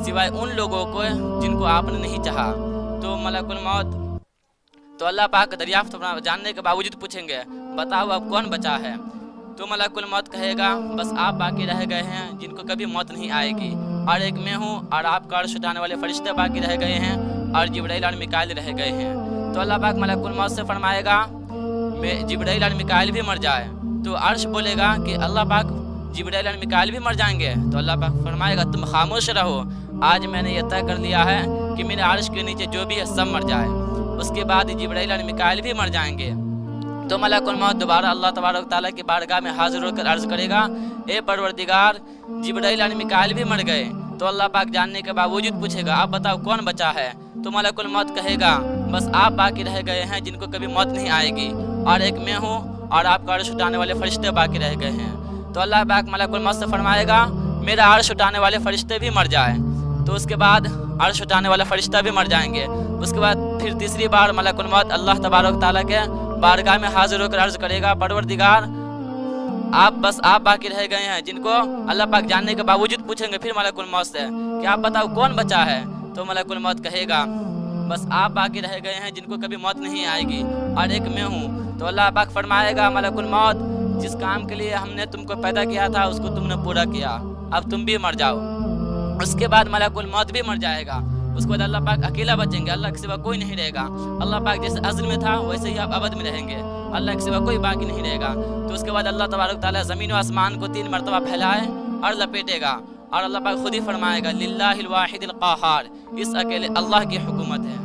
سوائے ان لوگوں کو جن کو آپ نے نہیں چاہا۔ تو ملک الموت تو اللہ پاک دریافت جاننے کے باوجود پوچھیں گے، بتاؤ اب کون بچا ہے؟ تو ملک الموت کہے گا، بس آپ باقی رہ گئے ہیں جن کو کبھی موت نہیں آئے گی، اور ایک میں ہوں اور آپ کا عرش اٹھانے والے فرشتے باقی رہ گئے ہیں اور جبرائیل اور میکائیل رہ گئے ہیں۔ تو اللہ پاک ملک الموت سے فرمائے گا جبرائیل اور میکائیل بھی مر جائے، تو عرش بولے گا کہ اللہ پاک جبرائیل اور میکائیل بھی مر جائیں گے، تو اللہ پاک فرمائے گا تم خاموش رہو، آج میں نے یہ طے کر لیا ہے کہ میرے عرش کے نیچے جو بھی ہے سب مر جائے۔ اس کے بعد جبرائیل اور میکائیل بھی مر جائیں گے۔ تو ملک الموت دوبارہ اللہ تبارک تعالیٰ کی بارگاہ میں حاضر ہو کر عرض کرے گا، اے پروردگار، جبرائیل اور میکائیل بھی مر گئے۔ تو اللہ پاک جاننے کے باوجود پوچھے گا، آپ بتاؤ کون بچا ہے؟ تو ملک الموت کہے گا، بس آپ باقی رہ گئے ہیں جن کو کبھی موت نہیں آئے گی، اور ایک میں ہوں اور آپ کا عرش اٹھانے والے فرشتے باقی رہ گئے ہیں۔ تو اللہ پاک ملک الموت سے فرمائے گا، میرا عرش اٹھانے والے فرشتے بھی مر جائیں۔ تو اس کے بعد عرش اٹھانے والا فرشتہ بھی مر جائیں گے۔ اس کے بعد پھر تیسری بار ملک الموت اللہ تبارک تعالیٰ کے بارگاہ میں حاضر ہو کر عرض کرے گا، پروردگار، آپ باقی رہ گئے ہیں جن کو اللہ پاک جاننے کے باوجود پوچھیں گے پھر ملک الموت سے کہ آپ بتاؤ کون بچا ہے؟ تو ملک الموت کہے گا، بس آپ باقی رہ گئے ہیں جن کو کبھی موت نہیں آئے گی، اور ایک میں ہوں۔ تو اللہ پاک فرمائے گا، ملک الموت، جس کام کے لیے ہم نے تم کو پیدا کیا تھا اس کو تم نے پورا کیا، اب تم بھی مر جاؤ۔ اس کے بعد ملک الموت بھی مر جائے گا۔ اس کے بعد اللہ پاک اکیلا بچیں گے، اللہ کے سوا کوئی نہیں رہے گا۔ اللہ پاک جیسے ازل میں تھا ویسے ہی آپ ابد میں رہیں گے، اللہ کے سوا کوئی باقی نہیں رہے گا۔ تو اس کے بعد اللہ تبارک تعالیٰ زمین و آسمان کو 3 مرتبہ پھیلائے اور لپیٹے گا، اور اللہ پاک خود ہی فرمائے گا، للہ الواحد القہار، اس اکیلے اللہ کی حکومت ہے۔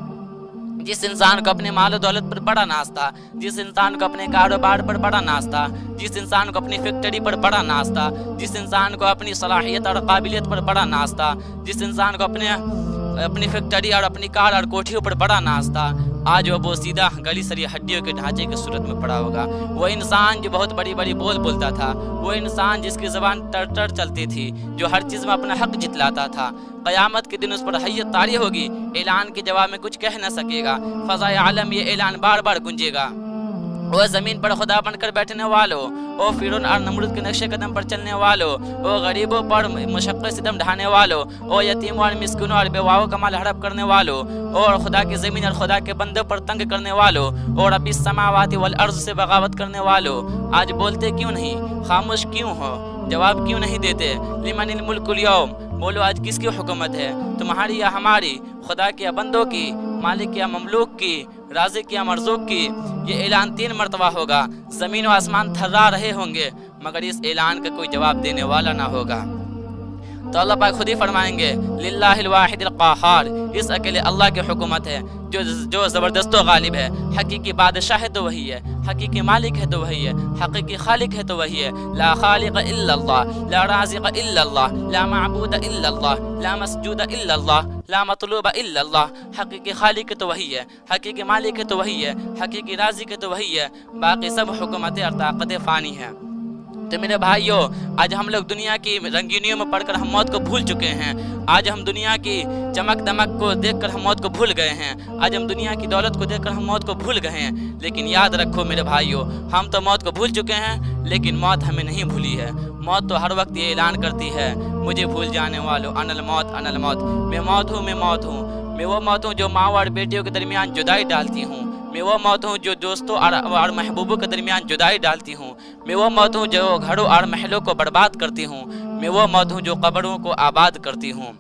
جس انسان کو اپنے مال و دولت پر بڑا ناز تھا، جس انسان کو اپنے کاروبار پر بڑا ناز تھا، جس انسان کو اپنی فیکٹری پر بڑا ناز تھا، جس انسان کو اپنی صلاحیت اور قابلیت پر بڑا ناز تھا، جس انسان کو اپنی فیکٹری اور اپنی کار اور کوٹھیوں پر بڑا ناز تھا، آج وہ سیدھا گلی سری ہڈیوں کے ڈھانچے کی صورت میں پڑا ہوگا۔ وہ انسان جو بہت بڑی بڑی بول بولتا تھا، وہ انسان جس کی زبان ٹر ٹر چلتی تھی، جو ہر چیز میں اپنا حق جتلاتا تھا، قیامت کے دن اس پر حیت طاری ہوگی، اعلان کے جواب میں کچھ کہہ نہ سکے گا، فضائے عالم یہ اعلان بار بار گونجے گا۔ وہ زمین پر خدا بن کر بیٹھنے والوں، وہ فرعون اور نمرود کے نقش قدم پر چلنے والوں، وہ غریبوں پر مشقت ستم ڈھانے والوں، وہ یتیموں اور مسکینوں اور بیواؤں کا مال ہڑپ کرنے والوں، اور خدا کی زمین اور خدا کے بندوں پر تنگ کرنے والوں، اور رب السماوات والارض سے بغاوت کرنے والوں، آج بولتے کیوں نہیں؟ خاموش کیوں ہو؟ جواب کیوں نہیں دیتے؟ لمن الملک اليوم، بولو آج کس کی حکومت ہے، تمہاری یا ہماری، خدا کے یا بندوں کی؟ मालिक या ममलूक की, राज़िक या मरज़ूक की। ये ऐलान 3 मरतबा होगा। ज़मीन व आसमान थर्रा रहे होंगे मगर इस ऐलान का कोई जवाब देने वाला ना होगा। तो अल्लाह पाक खुद ही फरमाएंगे लिल्लाहिल वाहिदिल क़हार, इस अकेले अल्लाह की हुकूमत है जो ज़बरदस्त व गालिब है। हकीकी बादशाह है तो वही है, हकीकी मालिक है तो वही है, हकीकी खालिक है तो वही है। ला खालिक इल्लल्लाह, ला राज़िक इल्लल्लाह, ला माबूद इल्लल्लाह, ला मस्जूद इल्लल्लाह, ला मतलूब इल्लल्लाह। हकीकी खालिक है तो वही है, हकीकी मालिक है तो वही है, हकीकी राज़िक है तो वही है। बाकी सब हुकूमतें और ताकतें फ़ानी हैं। तो मेरे भाइयों, आज हम लोग दुनिया की रंगीनियों में पढ़कर हम मौत को भूल चुके हैं। आज हम दुनिया की चमक दमक को देखकर हम मौत को भूल गए हैं। आज हम दुनिया की दौलत को देखकर हम मौत को भूल गए हैं। लेकिन याद रखो मेरे भाइयों, हम तो मौत को भूल चुके हैं लेकिन मौत हमें नहीं भूली है। मौत तो हर वक्त ये ऐलान करती है, मुझे भूल जाने वालों, अनल मौत अनल मौत, मैं मौत हूँ, मैं मौत हूँ। मैं वो मौत हूँ जो माँ और बेटियों के दरमियान जुदाई डालती हूँ। मैं वो मौत हूँ जो दोस्तों और महबूबों के दरमियान जुदाई डालती हूँ। मैं वो मौत हूँ जो घरों और महलों को बर्बाद करती हूँ। मैं वो मौत हूँ जो कब्रों को आबाद करती हूँ।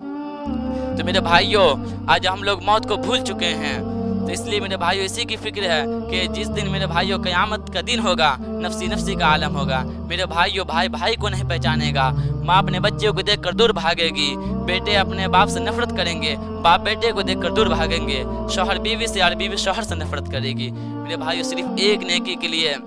तो मेरे भाइयों, आज हम लोग मौत को भूल चुके हैं। तो इसलिए मेरे भाइयों इसी की फिक्र है कि जिस दिन मेरे भाइयों क़यामत का दिन होगा, नफ्सी नफ्सी का आलम होगा। मेरे भाइयों, भाई भाई को नहीं पहचानेगा, माँ अपने बच्चे को देखकर दूर भागेगी, बेटे अपने बाप से नफरत करेंगे, बाप बेटे को देखकर दूर भागेंगे, शौहर बीवी से और बीवी शौहर से नफरत करेगी। मेरे भाइयों, सिर्फ एक नेकी के लिए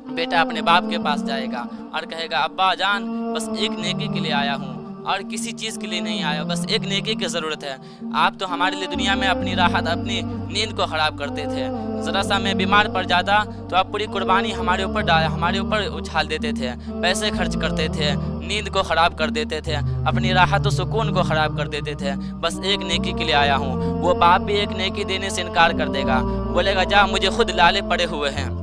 बेटा अपने बाप के पास जाएगा और कहेगा अब्बा जान बस एक नेकी के लिए आया हूँ और किसी चीज़ के लिए नहीं आया, बस एक नेकी की ज़रूरत है। आप तो हमारे लिए दुनिया में अपनी राहत, अपनी नींद को ख़राब करते थे। ज़रा सा मैं बीमार पड़ जाता तो आप पूरी कुर्बानी हमारे ऊपर उछाल देते थे, पैसे खर्च करते थे, नींद को ख़राब कर देते थे, अपनी राहत व सुकून को ख़राब कर देते थे। बस एक नेकी के लिए आया हूँ। वो बाप भी एक नेकी देने से इनकार कर देगा, बोलेगा जा मुझे खुद लाले पड़े हुए हैं।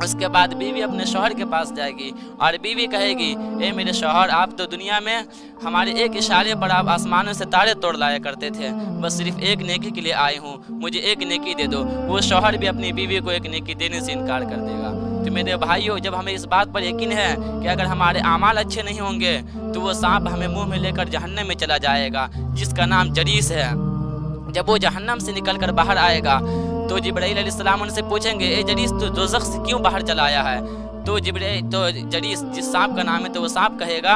उसके बाद बीवी अपने शौहर के पास जाएगी और बीवी कहेगी ए मेरे शौहर, आप तो दुनिया में हमारे एक इशारे पर आप आसमानों से तारे तोड़ लाया करते थे, बस सिर्फ एक नेकी के लिए आए हूँ, मुझे एक नेकी दे दो। वो शौहर भी अपनी बीवी को एक नेकी देने से इनकार कर देगा। तो मेरे भाइयों, जब हमें इस बात पर यकीन है कि अगर हमारे आमाल अच्छे नहीं होंगे तो वो सांप हमें मुँह में लेकर जहन्नम में चला जाएगा जिसका नाम जरीस है। जब वो जहन्नम से निकल कर बाहर आएगा तो जिब्राइल अलैहिस्सलाम उनसे पूछेंगे ए जरीस तो दोज़ख से क्यों बाहर चला आया है? तो जरीस जिस सांप का नाम है तो वो सांप कहेगा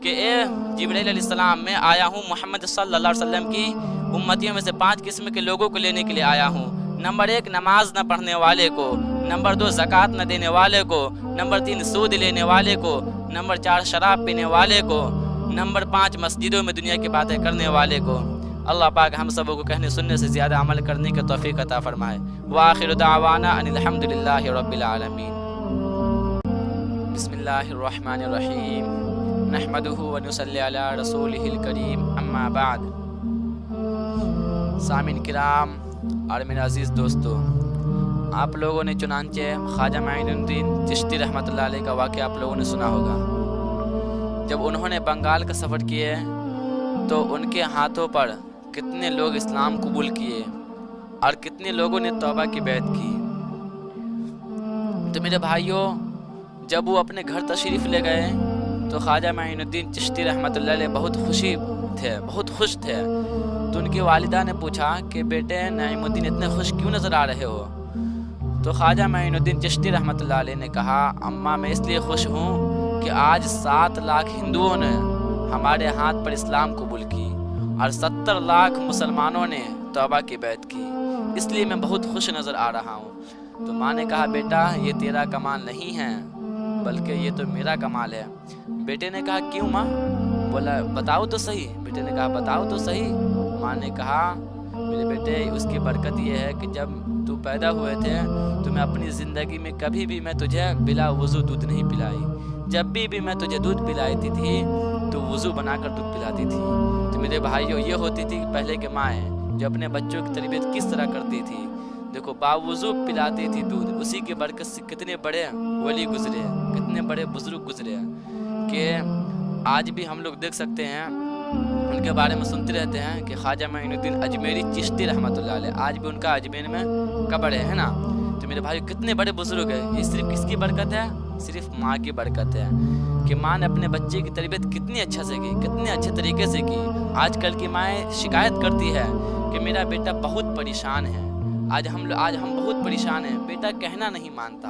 कि ए जिब्राइल अलैहिस्सलाम मैं आया हूँ मोहम्मद सल्लल्लाहु अलैहि वसल्लम की उम्मतियों में से 5 किस्म के लोगों को लेने के लिए आया हूँ। नंबर 1 नमाज न पढ़ने वाले को, नंबर 2 ज़कात न देने वाले को, नंबर 3 सूद लेने वाले को, नंबर 4 शराब पीने वाले को, नंबर 5 मस्जिदों में दुनिया की बातें करने वाले को। अल्लाह पाक हम सबों को कहने सुनने से ज़्यादा अमल करने की तौफीक अता फरमाए। व आखिरु दावाना अनिल हम्दुलिल्लाहि रब्बिल आलमीन। बिस्मिल्लाहिर रहमानिर रहीम। नहमदुहु व नुसल्ली अला रसूलिहिल करीम, अम्मा बाद। सामिन किराम और मेरे अज़ीज़ दोस्तों, आप लोगों ने चुनांचे ख्वाजा माइनुद्दीन चिश्ती रहमतुल्लाह अलैह का वाक़या आप लोगों ने सुना होगा। जब उन्होंने बंगाल का सफ़र किए तो उनके हाथों पर कितने लोग इस्लाम कबूल किए और कितने लोगों ने तौबा की बैत की। तो मेरे भाइयों, जब वो अपने घर तशरीफ़ ले गए तो ख्वाजा माइनुद्दीन चिश्ती रहमतुल्लाह अलैह बहुत खुश थे। तो उनकी वालिदा ने पूछा कि बेटे नाइमुद्दीन इतने खुश क्यों नज़र आ रहे हो? तो ख्वाजा माइनुद्दीन चिश्ती रहमतुल्लाह अलैह ने कहा अम्मा मैं इसलिए खुश हूँ कि आज 7 लाख हिंदुओं ने हमारे हाथ पर इस्लाम कबूल की और 70 लाख मुसलमानों ने तौबा की बैत की, इसलिए मैं बहुत खुश नज़र आ रहा हूँ। तो माँ ने कहा बेटा ये तेरा कमाल नहीं है बल्कि ये तो मेरा कमाल है। बेटे ने कहा क्यों माँ? बोला बताओ तो सही। बेटे ने कहा बताओ तो सही। माँ ने कहा मेरे बेटे उसकी बरकत ये है कि जब तू पैदा हुए थे तो मैं अपनी ज़िंदगी में कभी भी मैं तुझे बिला वज़ू दूध नहीं पिलाई। जब भी मैं तुझे दूध पिलाती थी तो वज़ू बनाकर दूध पिलाती थी। तो मेरे भाइयों, ये होती थी पहले के माएँ जो अपने बच्चों की तरबियत किस तरह करती थी। देखो बावजू पिलाती थी दूध, उसी की बरकत से कितने बड़े वली गुजरे, कितने बड़े बुजुर्ग गुजरे कि आज भी हम लोग देख सकते हैं, उनके बारे में सुनते रहते हैं कि ख्वाजा माइनुद्दीन अजमेरी चिश्ती रहमतुल्लाह अलैह, आज भी उनका अजमेर में कब्र है ना। तो मेरे भाई कितने बड़े बुजुर्ग है, ये सिर्फ किसकी बरकत है? صرف ماں کی برکت ہے کہ ماں نے اپنے بچے کی تربیت کتنی اچھا سے کی، کتنے اچھے طریقے سے کی۔ آج کل کی مائیں شکایت کرتی ہے کہ میرا بیٹا بہت پریشان ہے، آج ہم بہت پریشان ہیں، بیٹا کہنا نہیں مانتا،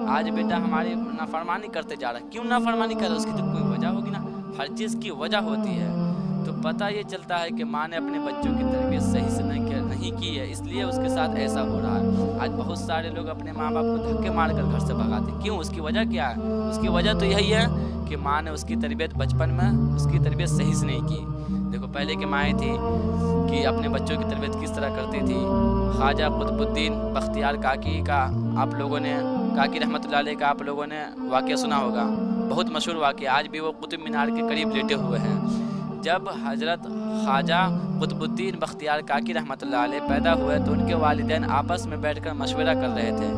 آج بیٹا ہماری نافرمانی کرتے جا رہا ہے۔ کیوں نافرمانی کر رہا ہے؟ اس کی تو کوئی وجہ ہوگی نا، ہر چیز کی وجہ ہوتی ہے۔ تو پتہ یہ چلتا ہے کہ ماں نے اپنے بچوں کی تربیت صحیح سے نہیں کی ہے، اس لیے اس کے ساتھ ایسا ہو رہا ہے۔ آج بہت سارے لوگ اپنے ماں باپ کو دھکے مار کر گھر سے بھگاتے ہیں۔ کیوں؟ اس کی وجہ کیا ہے؟ اس کی وجہ تو یہی ہے کہ ماں نے اس کی تربیت بچپن میں اس کی تربیت صحیح سے نہیں کی۔ دیکھو پہلے کی مائیں تھی کہ اپنے بچوں کی تربیت کس طرح کرتی تھی۔ خواجہ قطب الدین بختیار کاکی کا آپ لوگوں نے، کاکی رحمۃ اللہ علیہ کا آپ لوگوں نے واقعہ سنا ہوگا، بہت مشہور واقعہ، آج بھی وہ قطب مینار کے قریب لیٹے ہوئے ہیں۔ جب حضرت خواجہ قطب الدین بختیار کاکی رحمۃ اللہ علیہ پیدا ہوئے تو ان کے والدین آپس میں بیٹھ کر مشورہ کر رہے تھے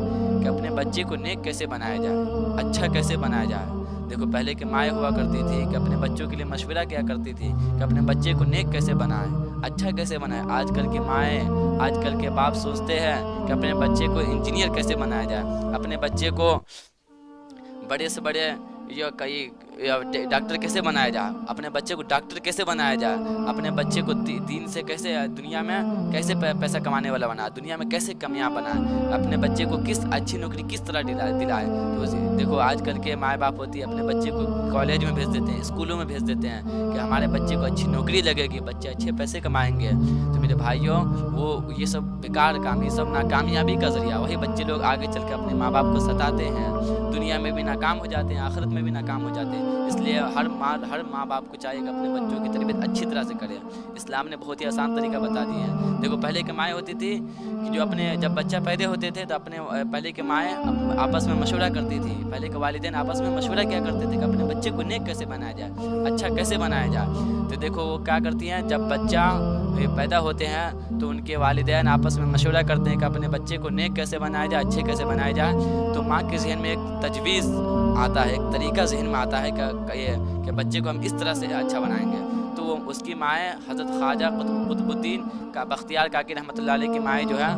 کہ اپنے بچے کو نیک کیسے بنایا جائے، اچھا کیسے بنایا جائے۔ دیکھو پہلے کے مائیں ہوا کرتی تھی کہ اپنے بچوں کے لیے مشورہ کیا کرتی تھی کہ اپنے بچے کو نیک کیسے بنائیں، اچھا کیسے بنائیں۔ آج کل کی مائیں، آج کل کے باپ سوچتے ہیں کہ اپنے بچے کو انجینئر کیسے بنایا جائے، اپنے بچے کو بڑے سے بڑے ڈاکٹر کیسے بنایا جائے، اپنے بچے کو ڈاکٹر کیسے بنایا جائے، اپنے بچے کو دین سے کیسے، دنیا میں کیسے پیسہ کمانے والا بنائے، دنیا میں کیسے کامیاب بنائے، اپنے بچے کو کس اچھی نوکری کس طرح دلائے۔ تو دیکھو آج کل کے ماں باپ ہوتی ہے اپنے بچے کو کالج میں بھیج دیتے ہیں، اسکولوں میں بھیج دیتے ہیں کہ ہمارے بچے کو اچھی نوکری لگے گی، بچے اچھے پیسے کمائیں گے۔ تو میرے بھائیوں، وہ یہ سب بیکار کام، یہ سب ناکامیابی کا ذریعہ۔ وہی بچے لوگ آگے چل کے اپنے ماں باپ کو ستاتے ہیں، دنیا میں بھی ناکام ہو جاتے ہیں، آخرت میں بھی ناکام ہو جاتے ہیں۔ اس لیے ہر ماں باپ کو چاہیے کہ اپنے بچوں کی تربیت اچھی طرح سے کرے۔ اسلام نے بہت ہی آسان طریقہ بتا دیا ہے۔ دیکھو پہلے کے مائیں ہوتی تھی کہ جو جب بچہ پیدا ہوتے تھے تو پہلے کے مائیں آپس میں مشورہ کرتی تھی، پہلے کے والدین آپس میں مشورہ کیا کرتے تھے کہ اپنے بچے کو نیک کیسے بنایا جائے، اچھا کیسے بنایا جائے۔ تو دیکھو وہ کیا کرتی ہیں، جب بچہ پیدا ہوتے ہیں تو ان کے والدین آپس میں مشورہ کرتے ہیں کہ اپنے بچے کو نیک کیسے بنایا جائے، اچھے کیسے بنایا جائے۔ تو ماں کے ذہن میں ایک تجویز آتا ہے، ایک طریقہ ذہن میں آتا ہے کہ بچے کو ہم اس طرح سے اچھا بنائیں گے۔ تو وہ اس کی مائیں حضرت خواجہ قطب الدین کا بختیار کاکی رحمۃ اللہ علیہ کی مائیں جو ہے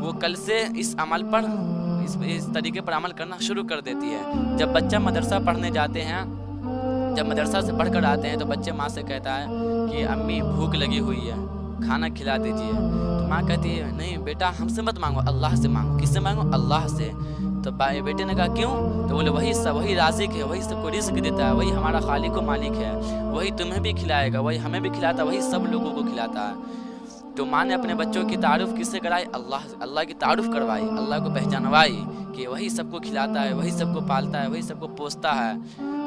وہ کل سے اس عمل پر، اس طریقے پر عمل کرنا شروع کر دیتی ہے۔ جب بچہ مدرسہ پڑھنے جاتے ہیں، جب مدرسہ سے پڑھ کر آتے ہیں تو بچے ماں سے کہتا ہے کہ امی بھوک لگی ہوئی ہے، کھانا کھلا دیجیے۔ تو ماں کہتی ہے نہیں بیٹا ہم سے مت مانگو، اللہ سے مانگو۔ کس سے مانگو؟ اللہ سے۔ تو بیٹے نے کہا کیوں؟ تو بولے وہی رازق ہے، وہی سب کو رزق دیتا ہے، وہی ہمارا خالق و مالک ہے، وہی تمہیں بھی کھلائے گا، وہی ہمیں بھی کھلاتا ہے، وہی سب لوگوں کو کھلاتا ہے۔ تو ماں نے اپنے بچوں کی تعارف کس سے کرائی؟ اللہ کی تعارف کروائی، اللہ کو پہچانوائی کہ وہی سب کو کھلاتا ہے، وہی سب کو پالتا ہے، وہی سب کو پوستا ہے۔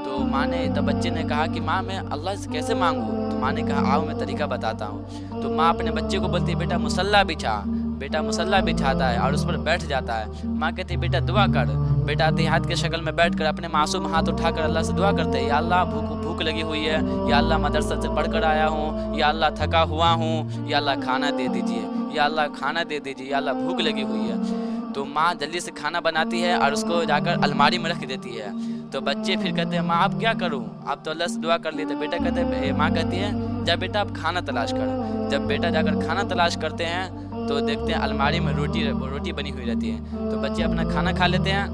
تو ماں نے، تب بچے نے کہا کہ ماں میں اللہ سے کیسے مانگوں؟ تو ماں نے کہا آؤ میں طریقہ بتاتا ہوں۔ تو ماں اپنے بچے کو بولتی ہے بیٹا مصلی بچھا۔ بیٹا مصلی بچھاتا ہے اور اس پر بیٹھ جاتا ہے۔ ماں کہتی ہے بیٹا دعا کر۔ بیٹا اتحاد کے شکل میں بیٹھ کر اپنے معصوم ہاتھ اٹھا کر اللہ سے دعا کرتے ہیں، یا اللہ بھوک لگی ہوئی ہے، یا اللہ مدرسہ سے پڑھ کر آیا ہوں، یا اللہ تھکا ہوا ہوں، یا اللہ کھانا دے دیجیے، یا اللہ کھانا دے دیجیے، یا اللہ بھوک لگی ہوئی ہے۔ تو ماں جلدی سے کھانا بناتی ہے اور اس کو جا کر الماری میں رکھ دیتی ہے۔ تو بچے پھر کہتے ہیں ماں اب کیا کروں؟ آپ تو اللہ سے دعا کر لیتے۔ بیٹا کہتے ہیں، ماں کہتی ہے جب بیٹا اب کھانا تلاش کر۔ جب بیٹا جا کر کھانا تلاش کرتے ہیں تو دیکھتے ہیں الماری میں روٹی بنی ہوئی رہتی ہے۔ تو بچے اپنا کھانا کھا لیتے ہیں،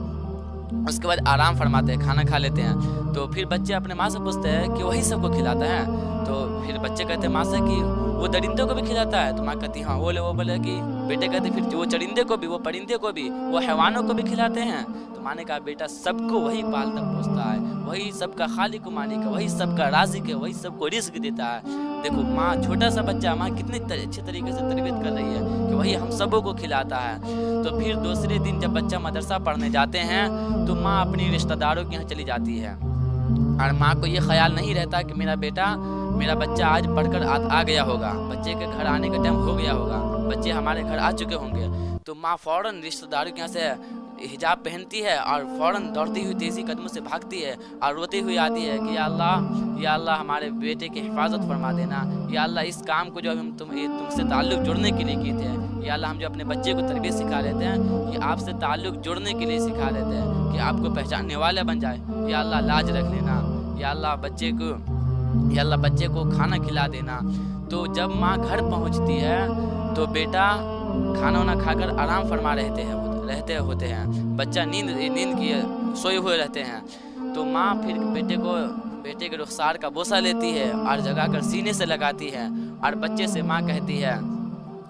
اس کے بعد آرام فرماتے ہیں، کھانا کھا لیتے ہیں۔ تو پھر بچے اپنے ماں سے پوچھتے ہیں کہ وہی سب کو کھلاتا ہے؟ تو پھر بچے کہتے ہیں ماں سے کہ وہ درندوں کو بھی کھلاتا ہے؟ تو ماں کہتی ہاں۔ وہ بولے کہ بیٹے کہتے پھر وہ چرندے کو بھی، وہ پرندے کو بھی، وہ حیوانوں کو بھی کھلاتے ہیں؟ تو ماں نے کہا بیٹا سب کو وہی پالتا پوستا ہے، وہی سب کا خالق و مالک ہے، وہی سب کا رازق ہے، وہی سب کو رزق دیتا ہے۔ دیکھو ماں، چھوٹا سا بچہ، ماں کتنے اچھے طریقے سے تربیت کر رہی ہے کہ وہی ہم سبوں کو کھلاتا ہے۔ تو پھر دوسرے دن جب بچہ مدرسہ پڑھنے جاتے ہیں تو ماں اپنی رشتہ داروں کے یہاں چلی جاتی ہے، اور ماں کو یہ خیال نہیں رہتا کہ میرا بچہ آج پڑھ کر آ گیا ہوگا، بچے کے گھر آنے کا ٹائم ہو گیا ہوگا، بچے ہمارے گھر آ چکے ہوں گے۔ تو ماں فوراً رشتہ داروں کے یہاں سے حجاب پہنتی ہے اور فوراً دوڑتی ہوئی تیزی قدموں سے بھاگتی ہے اور روتی ہوئی آتی ہے کہ یا اللہ ہمارے بیٹے کی حفاظت فرما دینا، یا اللہ اس کام کو جو ہم تم سے تعلق جڑنے کے لیے کی تھے، یا اللہ ہم جو اپنے بچے کو تربیت سکھا لیتے ہیں یہ آپ سے تعلق جڑنے کے لیے سکھا لیتے ہیں کہ آپ کو پہچاننے والے بن جائے، یا اللہ لاج رکھ لینا، یا اللہ بچے کو کھانا کھلا دینا۔ تو جب ماں گھر پہنچتی ہے تو بیٹا کھانا وانا کھا کر آرام فرما رہتے ہوتے ہیں، بچہ نیند सोए हुए रहते हैं। तो माँ फिर बेटे के रुखसार का बोसा लेती है और जगा कर सीने से लगाती है, और बच्चे से माँ कहती है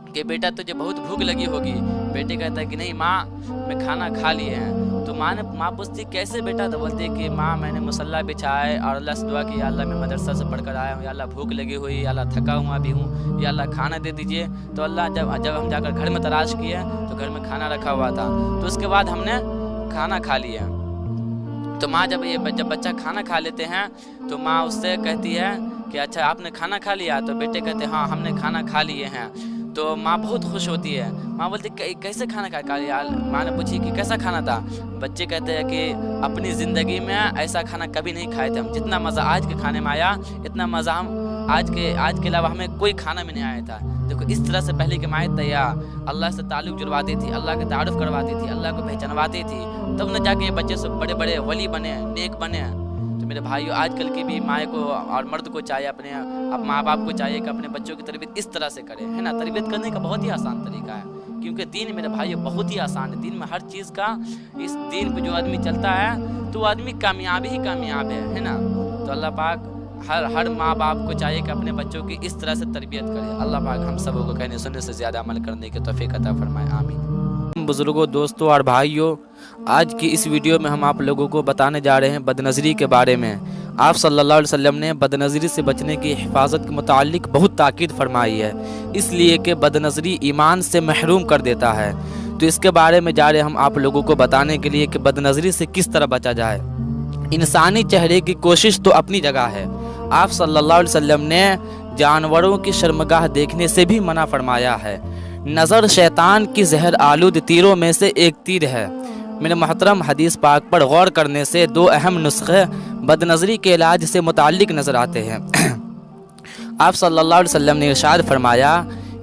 कि बेटा तुझे बहुत भूख लगी होगी। बेटे कहता है कि नहीं माँ, मैं खाना खा लिए हैं। तो माँ पूछती कैसे बेटा? तो बोलती है कि माँ मैंने मुसल्ला बिछाए और अल्लाह से दुआ की, या अल्लाह मैं मदरसा से पढ़कर आया हूँ, या अल्लाह भूख लगी हुई, या अल्लाह थका हुआ भी हूँ, या अल्लाह खाना दे दीजिए। तो अल्लाह जब हम जाकर घर में तलाश किए तो घर में खाना रखा हुआ था। तो उसके बाद हमने खाना खा लिया। तो माँ जब बच्चा खाना खा लेते हैं तो माँ उससे कहती है कि अच्छा आपने खाना खा लिया? तो बेटे कहते हैं हाँ हमने खाना खा लिए हैं। तो माँ बहुत खुश होती है। माँ बोलती कैसे खाना खा लिया? माँ ने पूछी कि कैसा खाना था? बच्चे कहते हैं कि अपनी ज़िंदगी में ऐसा खाना कभी नहीं खाए थे हम, जितना मज़ा आज के खाने में आया इतना मज़ा हम आज के अलावा हमें कोई खाना में नहीं आया था। देखो इस तरह से पहले की माएँ तैयार अल्लाह से ताल्लुक़ जुड़वाती थी, अल्लाह का तारुफ करवाती थी, अल्लाह को पहचानवाती थी, तब न जाके बच्चे सब बड़े बड़े वली बने, नेक बने। तो मेरे भाइयों आजकल की भी माँ को और मर्द को चाहिए, अब माँ बाप को चाहिए कि अपने बच्चों की तरबियत इस तरह से करें, है ना। तरबियत करने का बहुत ही आसान तरीका है, क्योंकि दीन मेरे भाइयों बहुत ही आसान है। दीन में हर चीज़ का, इस दीन पे जो आदमी चलता है तो आदमी कामयाब ही कामयाब है ना। तो अल्लाह पाक हर माँ बाप को चाहिए कि अपने बच्चों की इस तरह से तरबियत करें। अल्लाह पाक हम सबों को कहने सुनने से ज़्यादा अमल करने की तौफीक अता फरमाए, आमीन। बुज़ुर्गों, दोस्तों और भाइयों, आज की इस वीडियो में हम आप लोगों को बताने जा रहे हैं बदनज़री के बारे में। आप सल्लल्लाहु अलैहि वसल्लम ने बदनज़री से बचने की हिफाजत के मुतालिक बहुत ताकीद फरमाई है, इसलिए कि बदनज़री ईमान से महरूम कर देता है। तो इसके बारे में जा रहे हम आप लोगों को बताने के लिए कि बदनज़री से किस तरह बचा जाए। इंसानी चेहरे की कोशिश तो अपनी जगह है। आप सल्लल्लाहु अलैहि वसल्लम ने जानवरों की शर्मगाह देखने से भी मना फरमाया है। नज़र शैतान की जहर आलूद तीरों में से एक तीर है। मेरे मोहतरम, हदीस पाक पर गौर करने से दो अहम नुस्खे बदनज़री के इलाज से मुताल्लिक नज़र आते हैं। आप सल्लल्लाहु अलैहि वसल्लम ने इरशाद फरमाया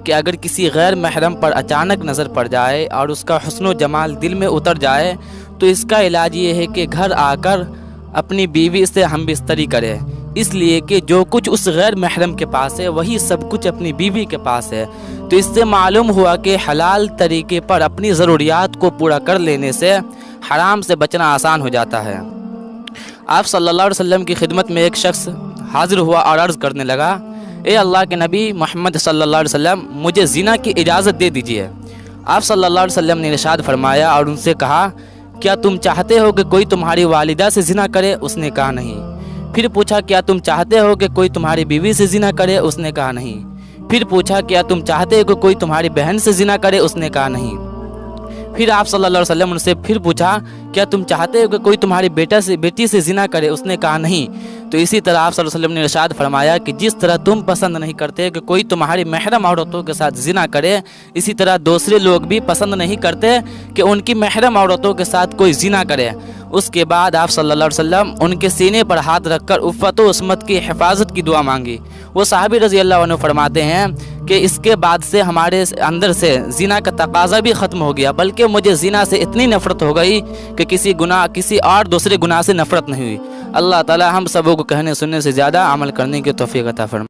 कि अगर किसी गैर महरम पर अचानक नज़र पड़ जाए और उसका हुस्न व जमाल दिल में उतर जाए तो इसका इलाज ये है कि घर आकर अपनी बीवी से हमबिस्तरी करे, इसलिए कि जो कुछ उस गैर महरम के पास है वही सब कुछ अपनी बीवी के पास है। तो इससे मालूम हुआ कि हलाल तरीके पर अपनी ज़रूरियात को पूरा कर लेने से हराम से बचना आसान हो जाता है। आप सल्लल्लाहु अलैहि वसल्लम की खिदमत में एक शख्स हाजिर हुआ और अर्ज़ करने लगा, ए अल्लाह के नबी मोहम्मद सल्लल्लाहु अलैहि वसल्लम, मुझे ज़िना की इजाज़त दे दीजिए। आप सल्लल्लाहु अलैहि वसल्लम ने इरशाद फरमाया और उनसे कहा, क्या तुम चाहते हो कि कोई तुम्हारी वालिदा से ज़िना करे? उसने कहा नहीं। फिर पूछा, क्या तुम चाहते हो कि कोई तुम्हारी बीवी से ज़िना करे? उसने कहा नहीं। फिर पूछा, क्या तुम चाहते हो कि कोई तुम्हारी बहन से ज़िना करे? उसने कहा नहीं। फिर आप सल्लल्लाहु अलैहि वसल्लम उनसे फिर पूछा, क्या तुम चाहते हो कि कोई तुम्हारी बेटी से ज़िना करे? उसने कहा नहीं। तो इसी तरह आप सल्लल्लाहु अलैहि वसल्लम ने इरशाद फरमाया कि जिस तरह तुम पसंद नहीं करते कि कोई तुम्हारी महरम औरतों के साथ ज़िना करे, इसी तरह दूसरे लोग भी पसंद नहीं करते कि उनकी महरम औरतों के साथ कोई ज़िना करे। उसके बाद आप सल्लल्लाहु अलैहि वसल्लम उनके सीने पर हाथ रखकर उफ़्फ़त व उस्मत की हिफाजत की दुआ मांगी। वो सहाबी रज़ी अल्लाह अन्हु फरमाते हैं कि इसके बाद से हमारे अंदर से ज़िना का तकाज़ा भी ख़त्म हो गया, बल्कि मुझे ज़िना से इतनी नफ़रत हो गई कि किसी और दूसरे गुनाह से नफ़रत नहीं हुई। अल्लाह ताला हम सबों को कहने सुनने से ज़्यादा अमल करने की तौफ़ीक़ अता फरमाए।